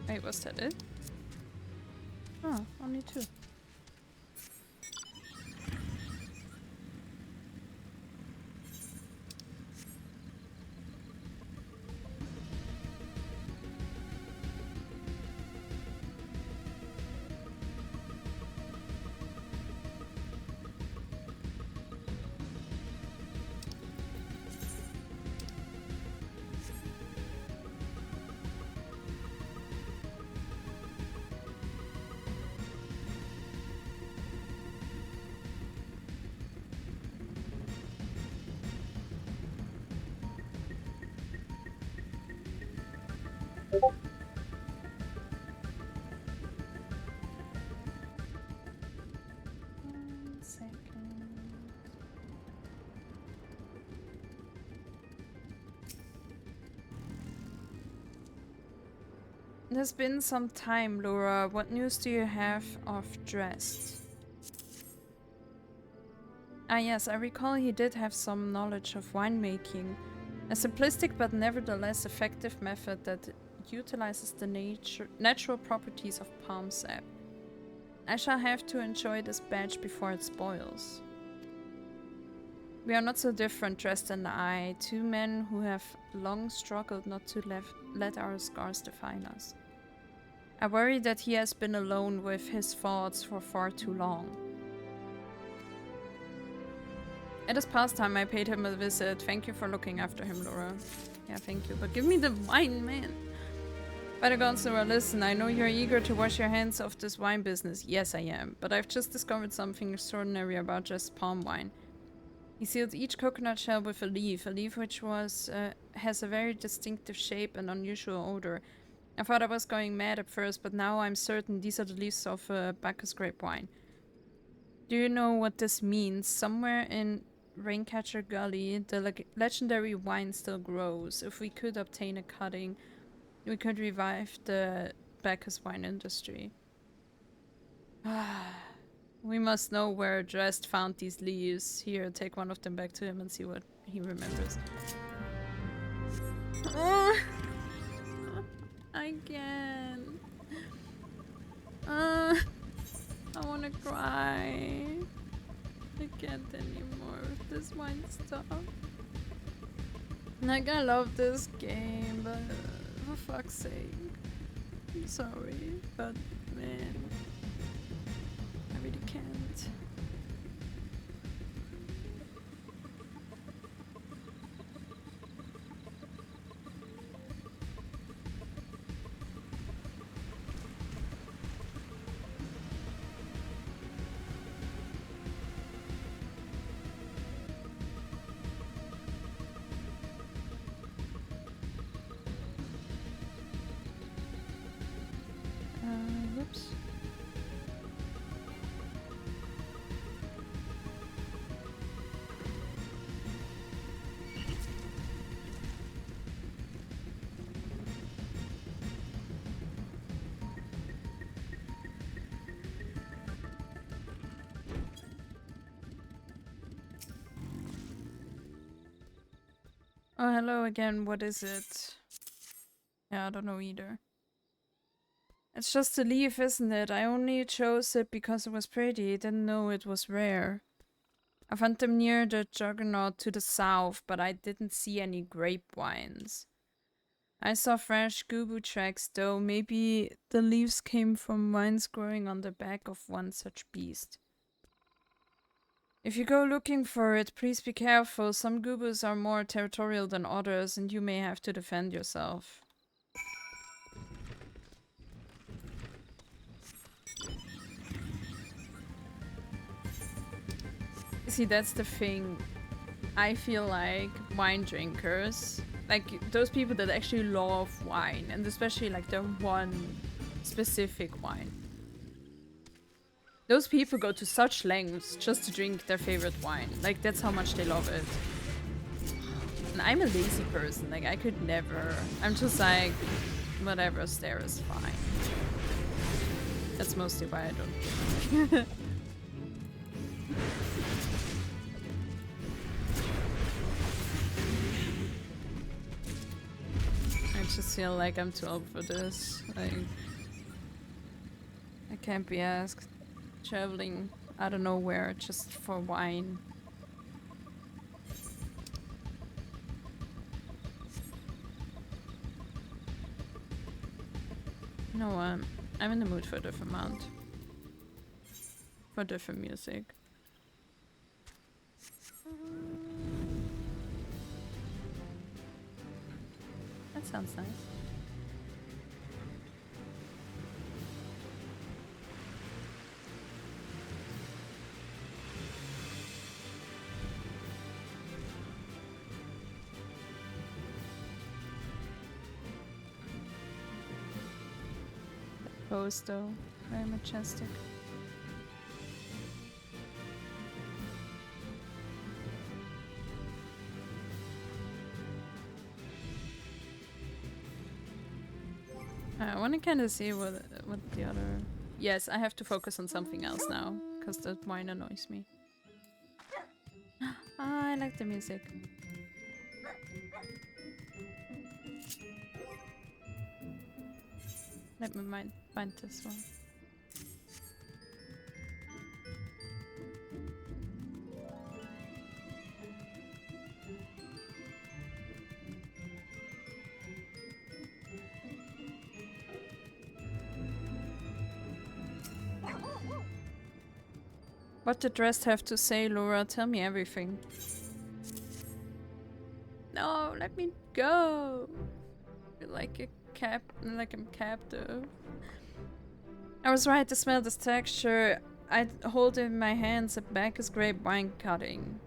Wait, was that it? Oh, only 2. 1 second. It has been some time, Laura. What news do you have of Drest? Ah yes, I recall he did have some knowledge of winemaking. A simplistic but nevertheless effective method that utilizes the natural properties of palm sap. I shall have to enjoy this batch before it spoils. We are not so different, Drest and I, two men who have long struggled not to let our scars define us. I worry that he has been alone with his thoughts for far too long. It is past time I paid him a visit. Thank you for looking after him, Laura. Yeah, thank you. But give me the wine, man. By the gods, Laura, listen. I know you're eager to wash your hands off this wine business. Yes, I am. But I've just discovered something extraordinary about just palm wine. He sealed each coconut shell with a leaf which has a very distinctive shape and unusual odor. I thought I was going mad at first, but now I'm certain these are the leaves of Bacchus grape wine. Do you know what this means? Somewhere in Raincatcher Gully, the legendary wine still grows. If we could obtain a cutting, we could revive the Bacchus wine industry. We must know where Drest found these leaves. Here, take one of them back to him and see what he remembers. I can't. I wanna cry. I can't anymore with this wine stuff. Like, I love this game, but for fuck's sake. I'm sorry, but man, I really can't. Whoops. Oh, hello again. What is it? Yeah, I don't know either. It's just a leaf, isn't it? I only chose it because it was pretty. Didn't know it was rare. I found them near the Juggernaut to the south, but I didn't see any grape wines. I saw fresh gubu tracks though. Maybe the leaves came from vines growing on the back of one such beast. If you go looking for it, please be careful. Some gubus are more territorial than others, and you may have to defend yourself. See, that's the thing. I feel like wine drinkers, like those people that actually love wine, and especially like the one specific wine. Those people go to such lengths just to drink their favorite wine. Like, that's how much they love it. And I'm a lazy person. Like, I could never. I'm just like, whatever's there is fine. That's mostly why I don't drink. I just feel like I'm too old for this. Like, I can't be asked. Traveling out of nowhere just for wine. You know what? I'm in the mood for a different mount. For different music. That sounds nice. pose though. Very majestic. I want to kind of see what the other... Yes, I have to focus on something else now, because that wine annoys me. Ah, I like the music. Let me find this one. What did the rest have to say, Laura? Tell me everything. No, let me go. I feel like I'm captive. I was right to smell this texture. I hold in my hands a Bacchus grape wine cutting.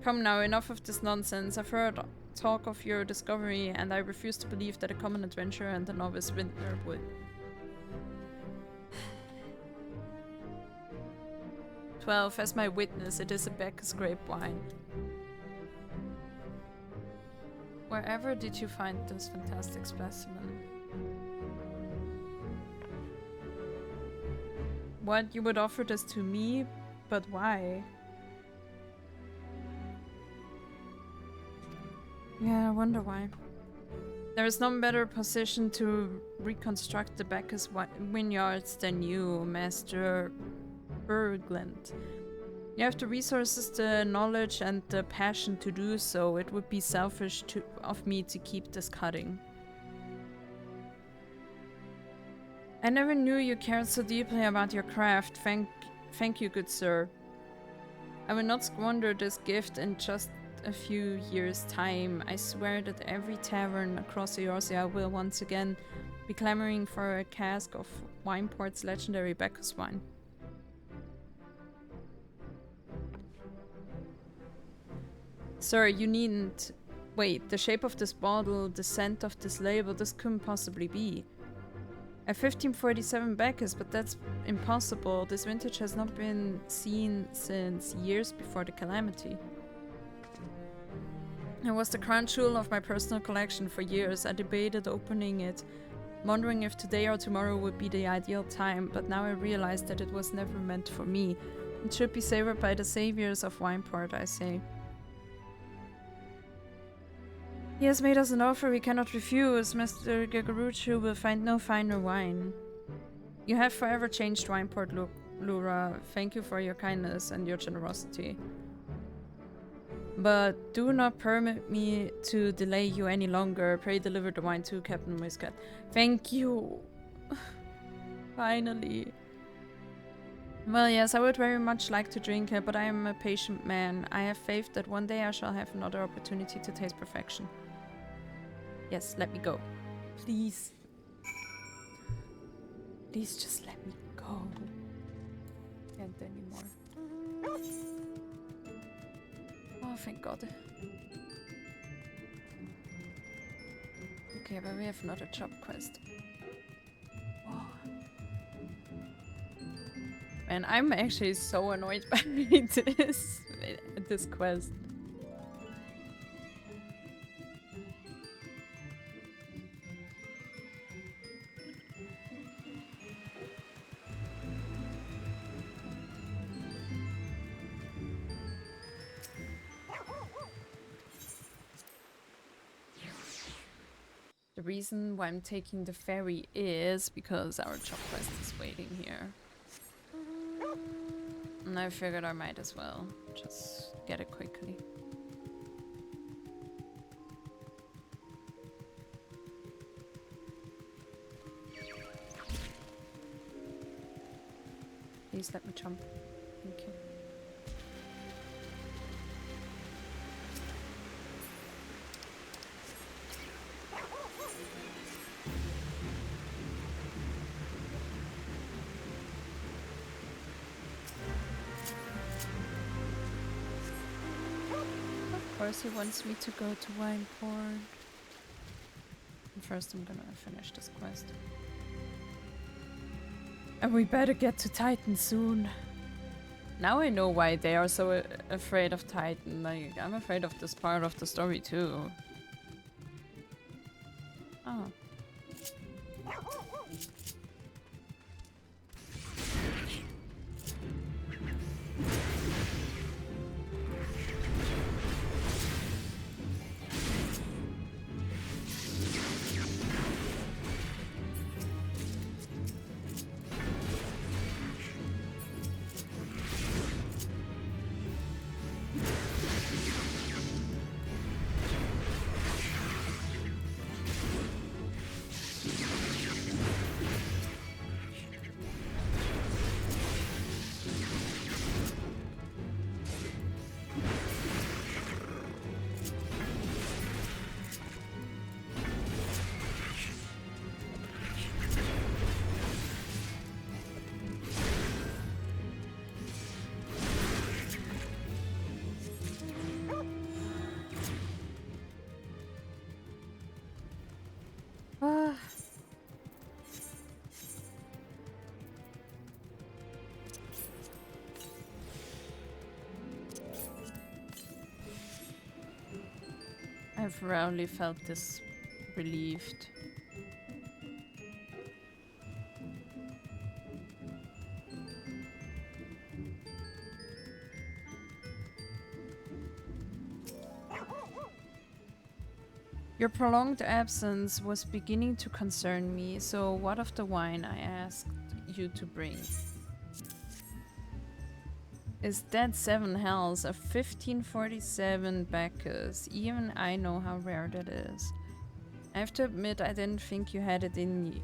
Come now, enough of this nonsense. I've heard talk of your discovery, and I refuse to believe that a common adventurer and a novice vintner would. 12, as my witness, it is a Bacchus grape wine. Wherever did you find this fantastic specimen? What? You would offer this to me? But why? Yeah, I wonder why. There is no better position to reconstruct the Bacchus vineyards than you, Master Berglund. You have the resources, the knowledge, and the passion to do so. It would be selfish of me to keep this cutting. I never knew you cared so deeply about your craft. Thank you, good sir. I will not squander this gift in just a few years' time. I swear that every tavern across Eorzea will once again be clamoring for a cask of Wineport's legendary Bacchus wine. Sir, you needn't... Wait, the shape of this bottle, the scent of this label, this couldn't possibly be. A 1547 Bacchus, but that's impossible. This vintage has not been seen since years before the calamity. It was the crown jewel of my personal collection for years. I debated opening it, wondering if today or tomorrow would be the ideal time, but now I realize that it was never meant for me. It should be savored by the saviors of Wineport, I say. He has made us an offer we cannot refuse. Mr. Gagaruchu will find no finer wine. You have forever changed Wineport, Lura. Thank you for your kindness and your generosity. But do not permit me to delay you any longer. Pray deliver the wine to Captain Muscat. Thank you. Finally. Well, yes, I would very much like to drink it, but I am a patient man. I have faith that one day I shall have another opportunity to taste perfection. Yes, let me go. Please. Please just let me go. Can't anymore. Oh, thank God. Okay, but we have another job quest. Oh. Man, I'm actually so annoyed by this quest. The reason why I'm taking the ferry is because our job quest is waiting here. And I figured I might as well just get it quickly. Please let me jump. Thank you. Of course he wants me to go to Wineport. First, I'm gonna finish this quest. And we better get to Titan soon. Now I know why they are so afraid of Titan. Like, I'm afraid of this part of the story too. Oh. I've rarely felt this relieved. Your prolonged absence was beginning to concern me, so what of the wine I asked you to bring? Is that 7 hells a 1547 Bacchus? Even I know how rare that is. I have to admit I didn't think you had it in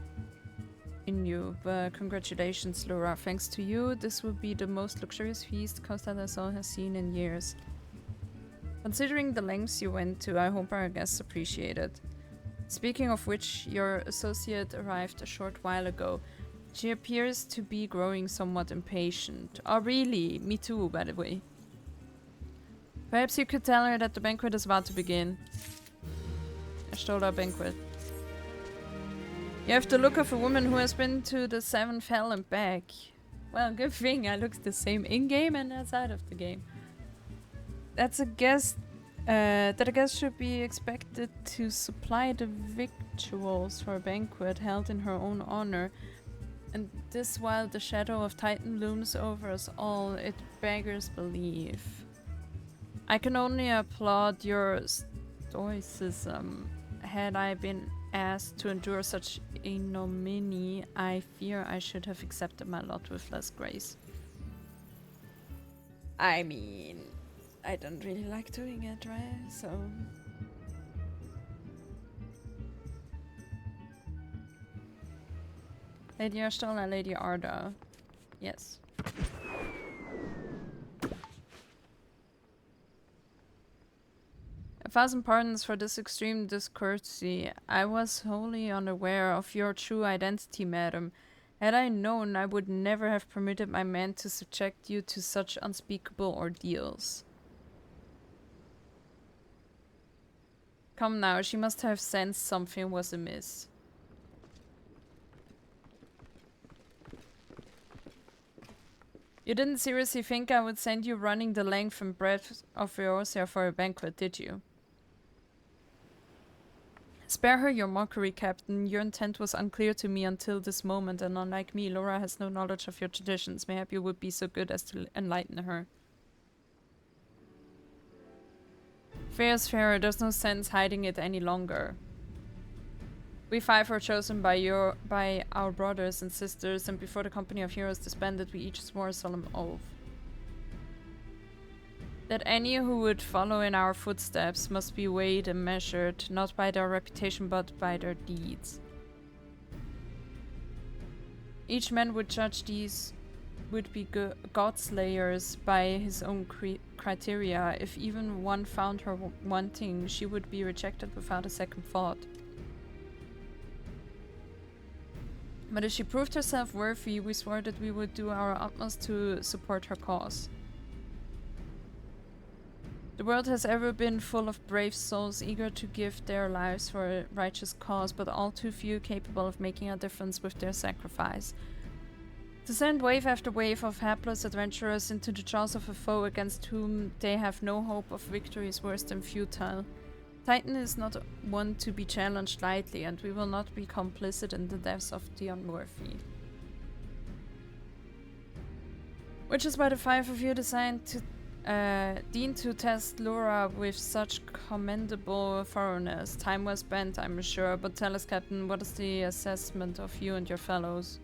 you, but congratulations, Laura. Thanks to you, this will be the most luxurious feast Costa del Sol has seen in years. Considering the lengths you went to, I hope our guests appreciate it. Speaking of which, your associate arrived a short while ago. She appears to be growing somewhat impatient. Oh really? Me too, by the way. Perhaps you could tell her that the banquet is about to begin. I stole our banquet. You have the look of a woman who has been to the 7th hell and back. Well, good thing I look the same in-game and outside of the game. That's a guest that a guest should be expected to supply the victuals for a banquet held in her own honor. And this while the shadow of Titan looms over us all, it beggars belief. I can only applaud your stoicism. Had I been asked to endure such ignominy, I fear I should have accepted my lot with less grace. I mean, I don't really like doing it, right? So... Lady Ashton and Lady Arda. Yes. A thousand pardons for this extreme discourtesy. I was wholly unaware of your true identity, madam. Had I known, I would never have permitted my men to subject you to such unspeakable ordeals. Come now, she must have sensed something was amiss. You didn't seriously think I would send you running the length and breadth of Eorzea for a banquet, did you? Spare her your mockery, Captain. Your intent was unclear to me until this moment, and unlike me, Laura has no knowledge of your traditions. Mayhap you would be so good as to enlighten her. Fair is fair, there's no sense hiding it any longer. We 5 were chosen by our brothers and sisters, and before the company of heroes disbanded, we each swore a solemn oath. That any who would follow in our footsteps must be weighed and measured, not by their reputation but by their deeds. Each man would judge these would-be godslayers by his own criteria. If even one found her wanting, she would be rejected without a second thought. But if she proved herself worthy, we swore that we would do our utmost to support her cause. The world has ever been full of brave souls eager to give their lives for a righteous cause, but all too few capable of making a difference with their sacrifice. To send wave after wave of hapless adventurers into the jaws of a foe against whom they have no hope of victory is worse than futile. Titan is not one to be challenged lightly, and we will not be complicit in the deaths of the unworthy. Which is why the five of you decided to Dean to test Laura with such commendable thoroughness. Time was spent, I'm sure, but tell us, Captain, what is the assessment of you and your fellows?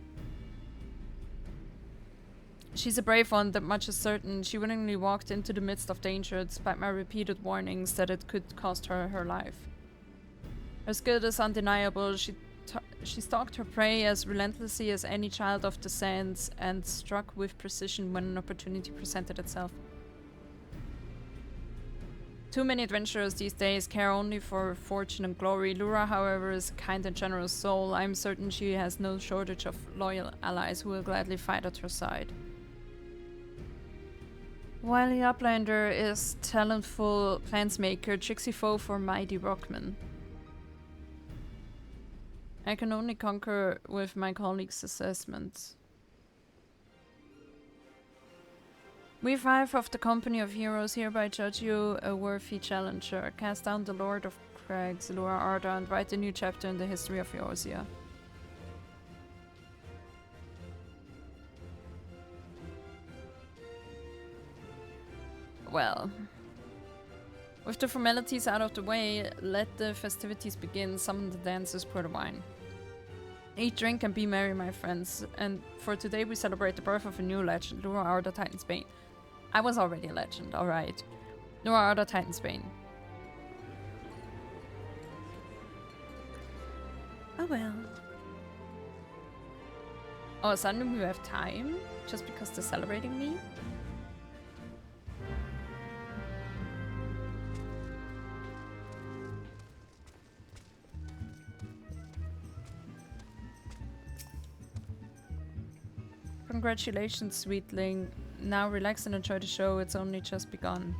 She's a brave one, that much is certain. She willingly walked into the midst of danger, despite my repeated warnings that it could cost her her life. Her skill is undeniable. She stalked her prey as relentlessly as any child of the sands, and struck with precision when an opportunity presented itself. Too many adventurers these days care only for fortune and glory. Lura, however, is a kind and generous soul. I'm certain she has no shortage of loyal allies who will gladly fight at her side. Wily Uplander is talentful plansmaker, tricksy foe for mighty rockman. I can only concur with my colleagues' assessments. We five of the company of heroes hereby judge you a worthy challenger. Cast down the Lord of Crags, Lura Arda, and write a new chapter in the history of Eorzea. Well, with the formalities out of the way, let the festivities begin. Summon the dancers, pour the wine. Eat, drink, and be merry, my friends. And for today we celebrate the birth of a new legend, Lura Arda Titans-bane. I was already a legend, alright. Lura Arda Titans-bane. Oh well. Oh, suddenly we have time? Just because they're celebrating me? Congratulations, sweetling. Now relax and enjoy the show, it's only just begun.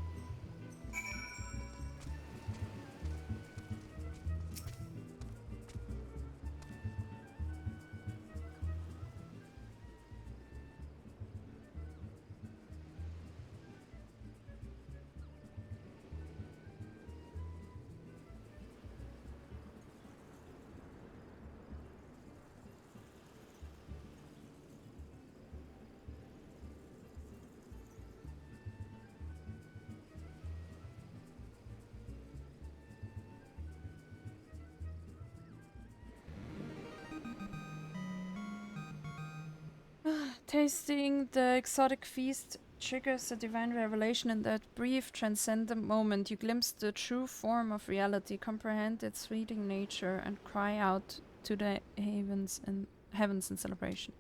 Tasting the exotic feast triggers a divine revelation. In that brief, transcendent moment, you glimpse the true form of reality, comprehend its fleeting nature, and cry out to the heavens in celebration.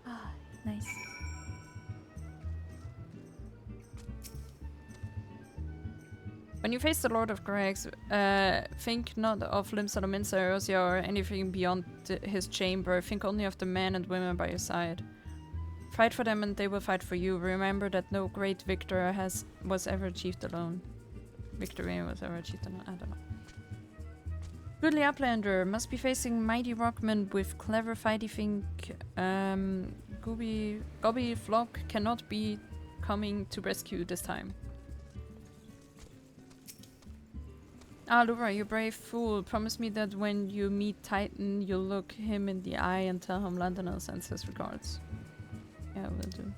Ah, nice. When you face the Lord of Gregs, think not of Limsa Minsa, Eorzea, or anything beyond his chamber. Think only of the men and women by your side. Fight for them and they will fight for you. Remember that no great victor was ever achieved alone. Victory was ever achieved alone. I don't know. Goodly Uplander must be facing mighty rockmen with clever fighty think. Gobby Flock cannot be coming to rescue this time. Ah, Lura, you brave fool. Promise me that when you meet Titan, you'll look him in the eye and tell him Londonel sends his regards. Yeah, will do.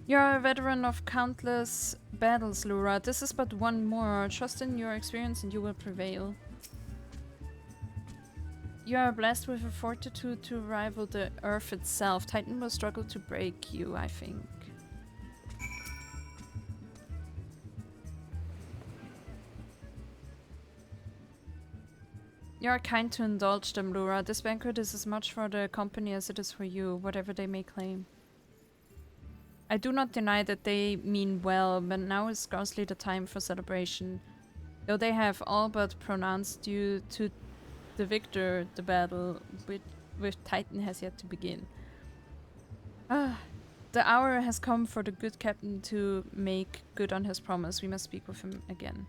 You're a veteran of countless battles, Lura. This is but one more. Trust in your experience and you will prevail. You are blessed with a fortitude to rival the earth itself. Titan will struggle to break you, I think. You are kind to indulge them, Lura. This banquet is as much for the company as it is for you, whatever they may claim. I do not deny that they mean well, but now is scarcely the time for celebration. Though they have all but pronounced you to the victor, the battle, with Titan has yet to begin. The hour has come for the good captain to make good on his promise. We must speak with him again.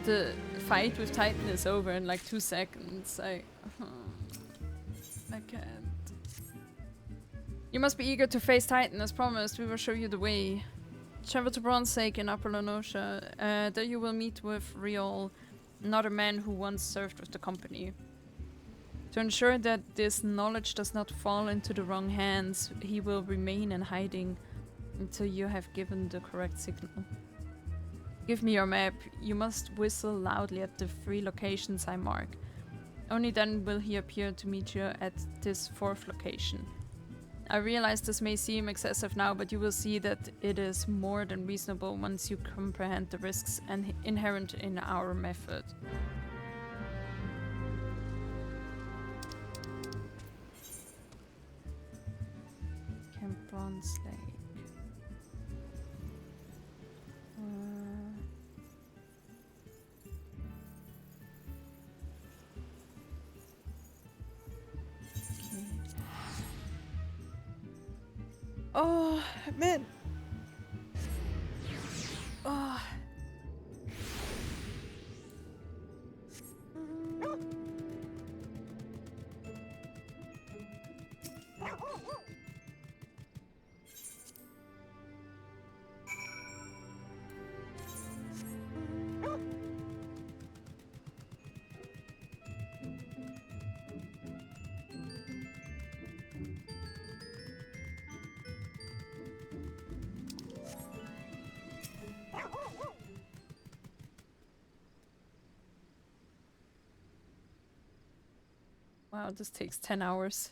The fight with Titan is over in like 2 seconds. I can't. You must be eager to face Titan as promised. We will show you the way. Travel to Bronze Lake in Upper Lenosha. There you will meet with Riol, another man who once served with the company. To ensure that this knowledge does not fall into the wrong hands, he will remain in hiding until you have given the correct signal. Give me your map. You must whistle loudly at the 3 locations I mark. Only then will he appear to meet you at this 4th location. I realize this may seem excessive now, but you will see that it is more than reasonable once you comprehend the risks inherent in our method. Camp Bronze Lake. Oh, man. Oh. Wow, this takes 10 hours.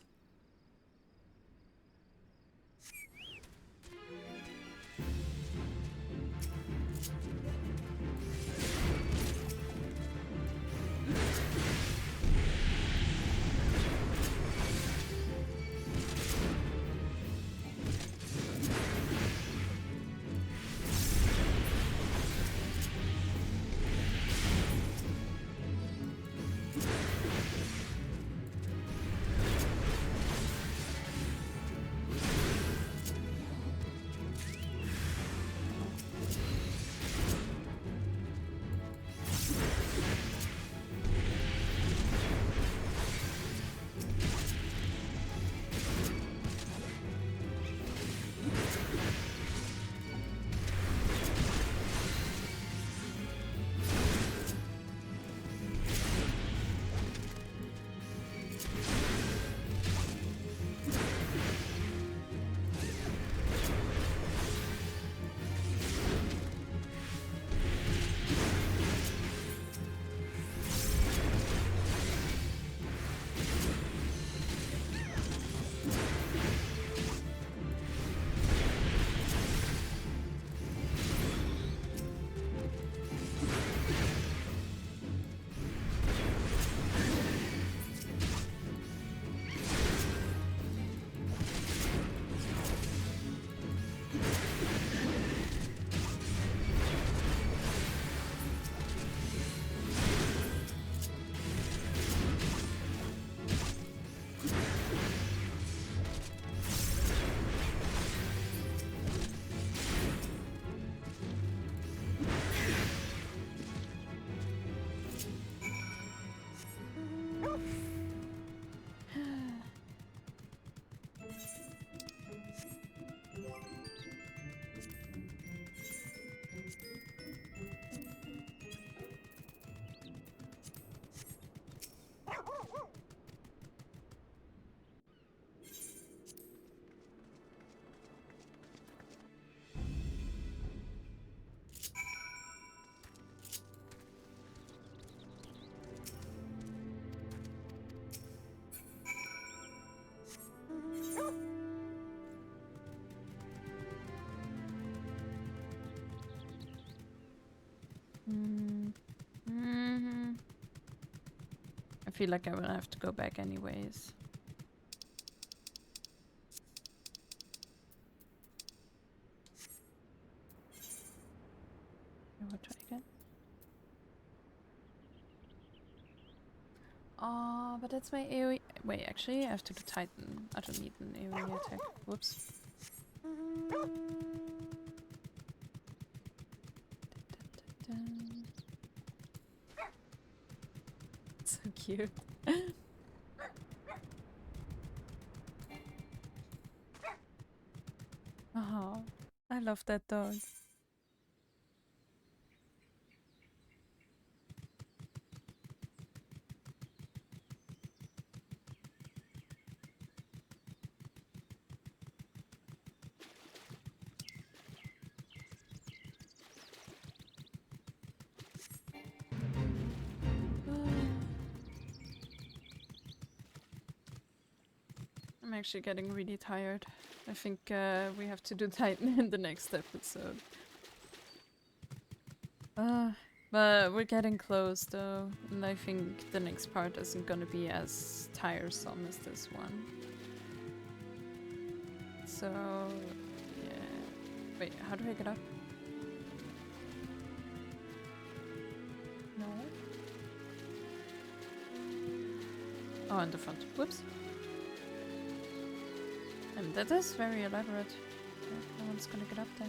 I feel like I will have to go back anyways. I will try again. but that's my AoE. Wait, actually, I have to do Titan. I don't need an AoE attack. Whoops. So cute. Oh, I love that dog. I'm actually getting really tired. I think we have to do Titan in the next episode. But we're getting close though, and I think the next part isn't gonna be as tiresome as this one. So, yeah. Wait, how do I get up? No. Oh, in the front. Whoops. And that is very elaborate. Yeah, no one's gonna get up there.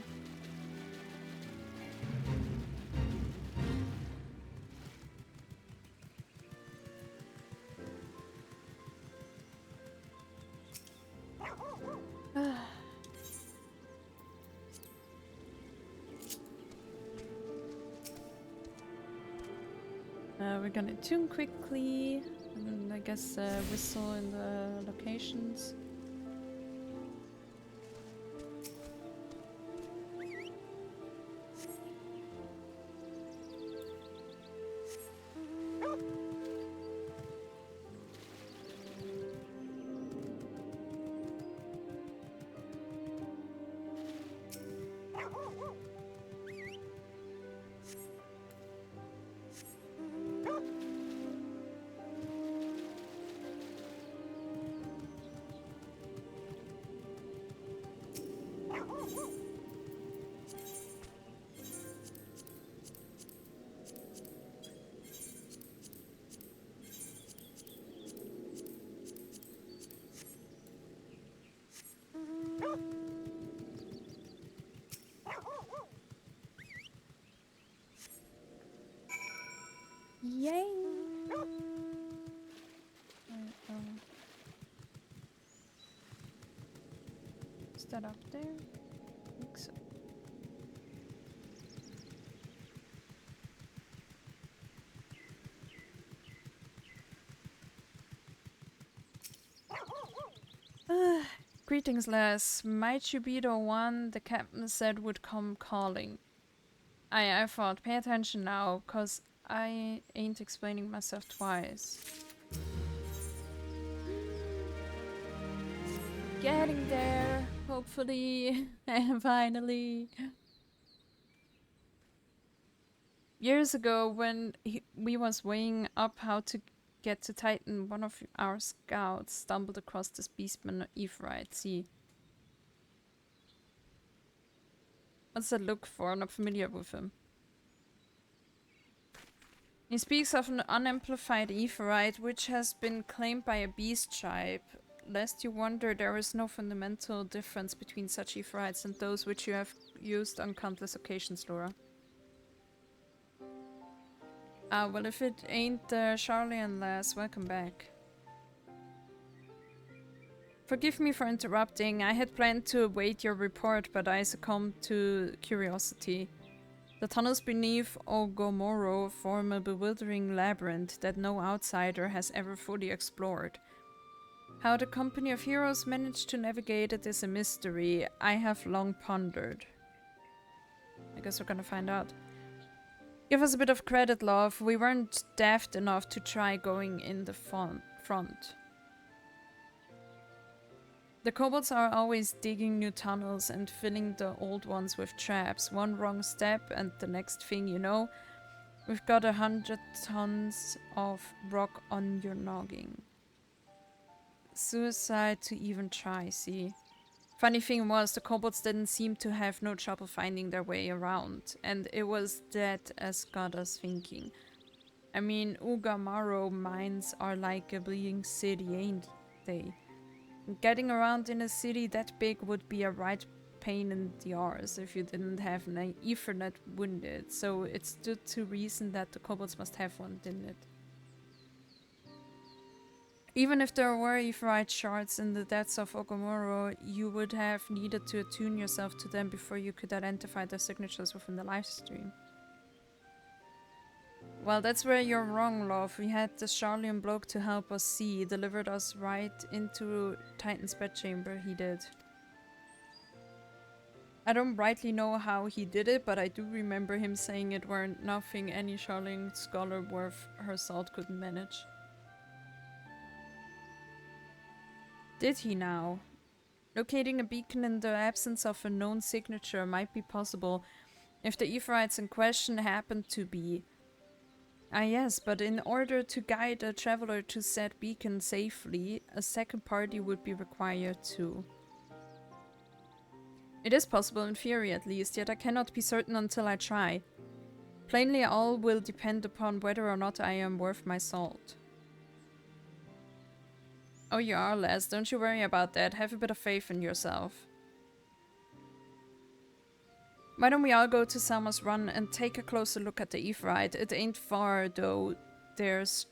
We're gonna tune quickly, and I guess whistle in the locations. Yay! Is that up there? I think so. Greetings, lass. Might you be the one the captain said would come calling? I thought, pay attention now, cause I ain't explaining myself twice. Getting there, hopefully, and finally. Years ago, when we was weighing up how to get to Titan, one of our scouts stumbled across this beastman Ephrite. See, what's that look for? I'm not familiar with him. He speaks of an unamplified Ephrite, which has been claimed by a beast tribe. Lest you wonder, there is no fundamental difference between such Ephrites and those which you have used on countless occasions, Laura. Well, if it ain't Charlie and Les, welcome back. Forgive me for interrupting. I had planned to await your report, but I succumbed to curiosity. The tunnels beneath Ogomoro form a bewildering labyrinth that no outsider has ever fully explored. How the company of heroes managed to navigate it is a mystery I have long pondered. I guess we're gonna find out. Give us a bit of credit, love. We weren't daft enough to try going in the front. The kobolds are always digging new tunnels and filling the old ones with traps. One wrong step and the next thing you know, we've got 100 tons of rock on your noggin. Suicide to even try, see? Funny thing was, the kobolds didn't seem to have no trouble finding their way around, and it was that as got us thinking. I mean, Ugamaro mines are like a bleeding city, ain't they? Getting around in a city that big would be a right pain in the arse if you didn't have an Ethernet wounded, so it stood to reason that the kobolds must have one, didn't it? Even if there were Aetheryte shards in the depths of Ogamoro, you would have needed to attune yourself to them before you could identify their signatures within the live stream. Well, that's where you're wrong, love. We had the Charlian bloke to help us see. He delivered us right into Titan's bedchamber, he did. I don't rightly know how he did it, but I do remember him saying it weren't nothing any Charlian scholar worth her salt couldn't manage. Did he now? Locating a beacon in the absence of a known signature might be possible if the Aetherites in question happened to be. Ah yes, but in order to guide a traveler to said beacon safely, a second party would be required too. It is possible in theory at least, yet I cannot be certain until I try. Plainly all will depend upon whether or not I am worth my salt. Oh, you are, Les. Don't you worry about that. Have a bit of faith in yourself. Why don't we all go to Selma's Run and take a closer look at the Aetherite? It ain't far, though. There's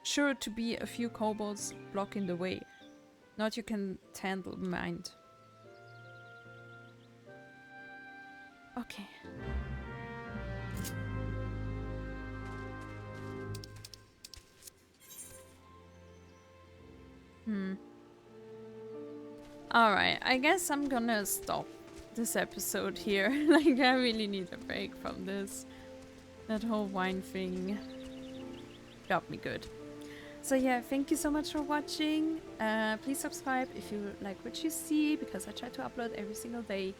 sure to be a few kobolds blocking the way. Not you can handle, mind. Okay. Alright, I guess I'm gonna stop this episode here. Like, I really need a break from this. That whole wine thing got me good. So yeah, thank you so much for watching. Please subscribe if you like what you see, because I try to upload every single day.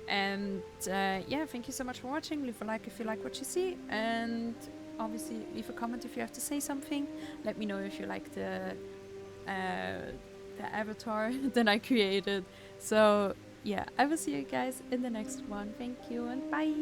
And yeah, thank you so much for watching. Leave a like if you like what you see, and obviously leave a comment if you have to say something. Let me know if you like the avatar that I created. So yeah, I will see you guys in the next one. Thank you and bye.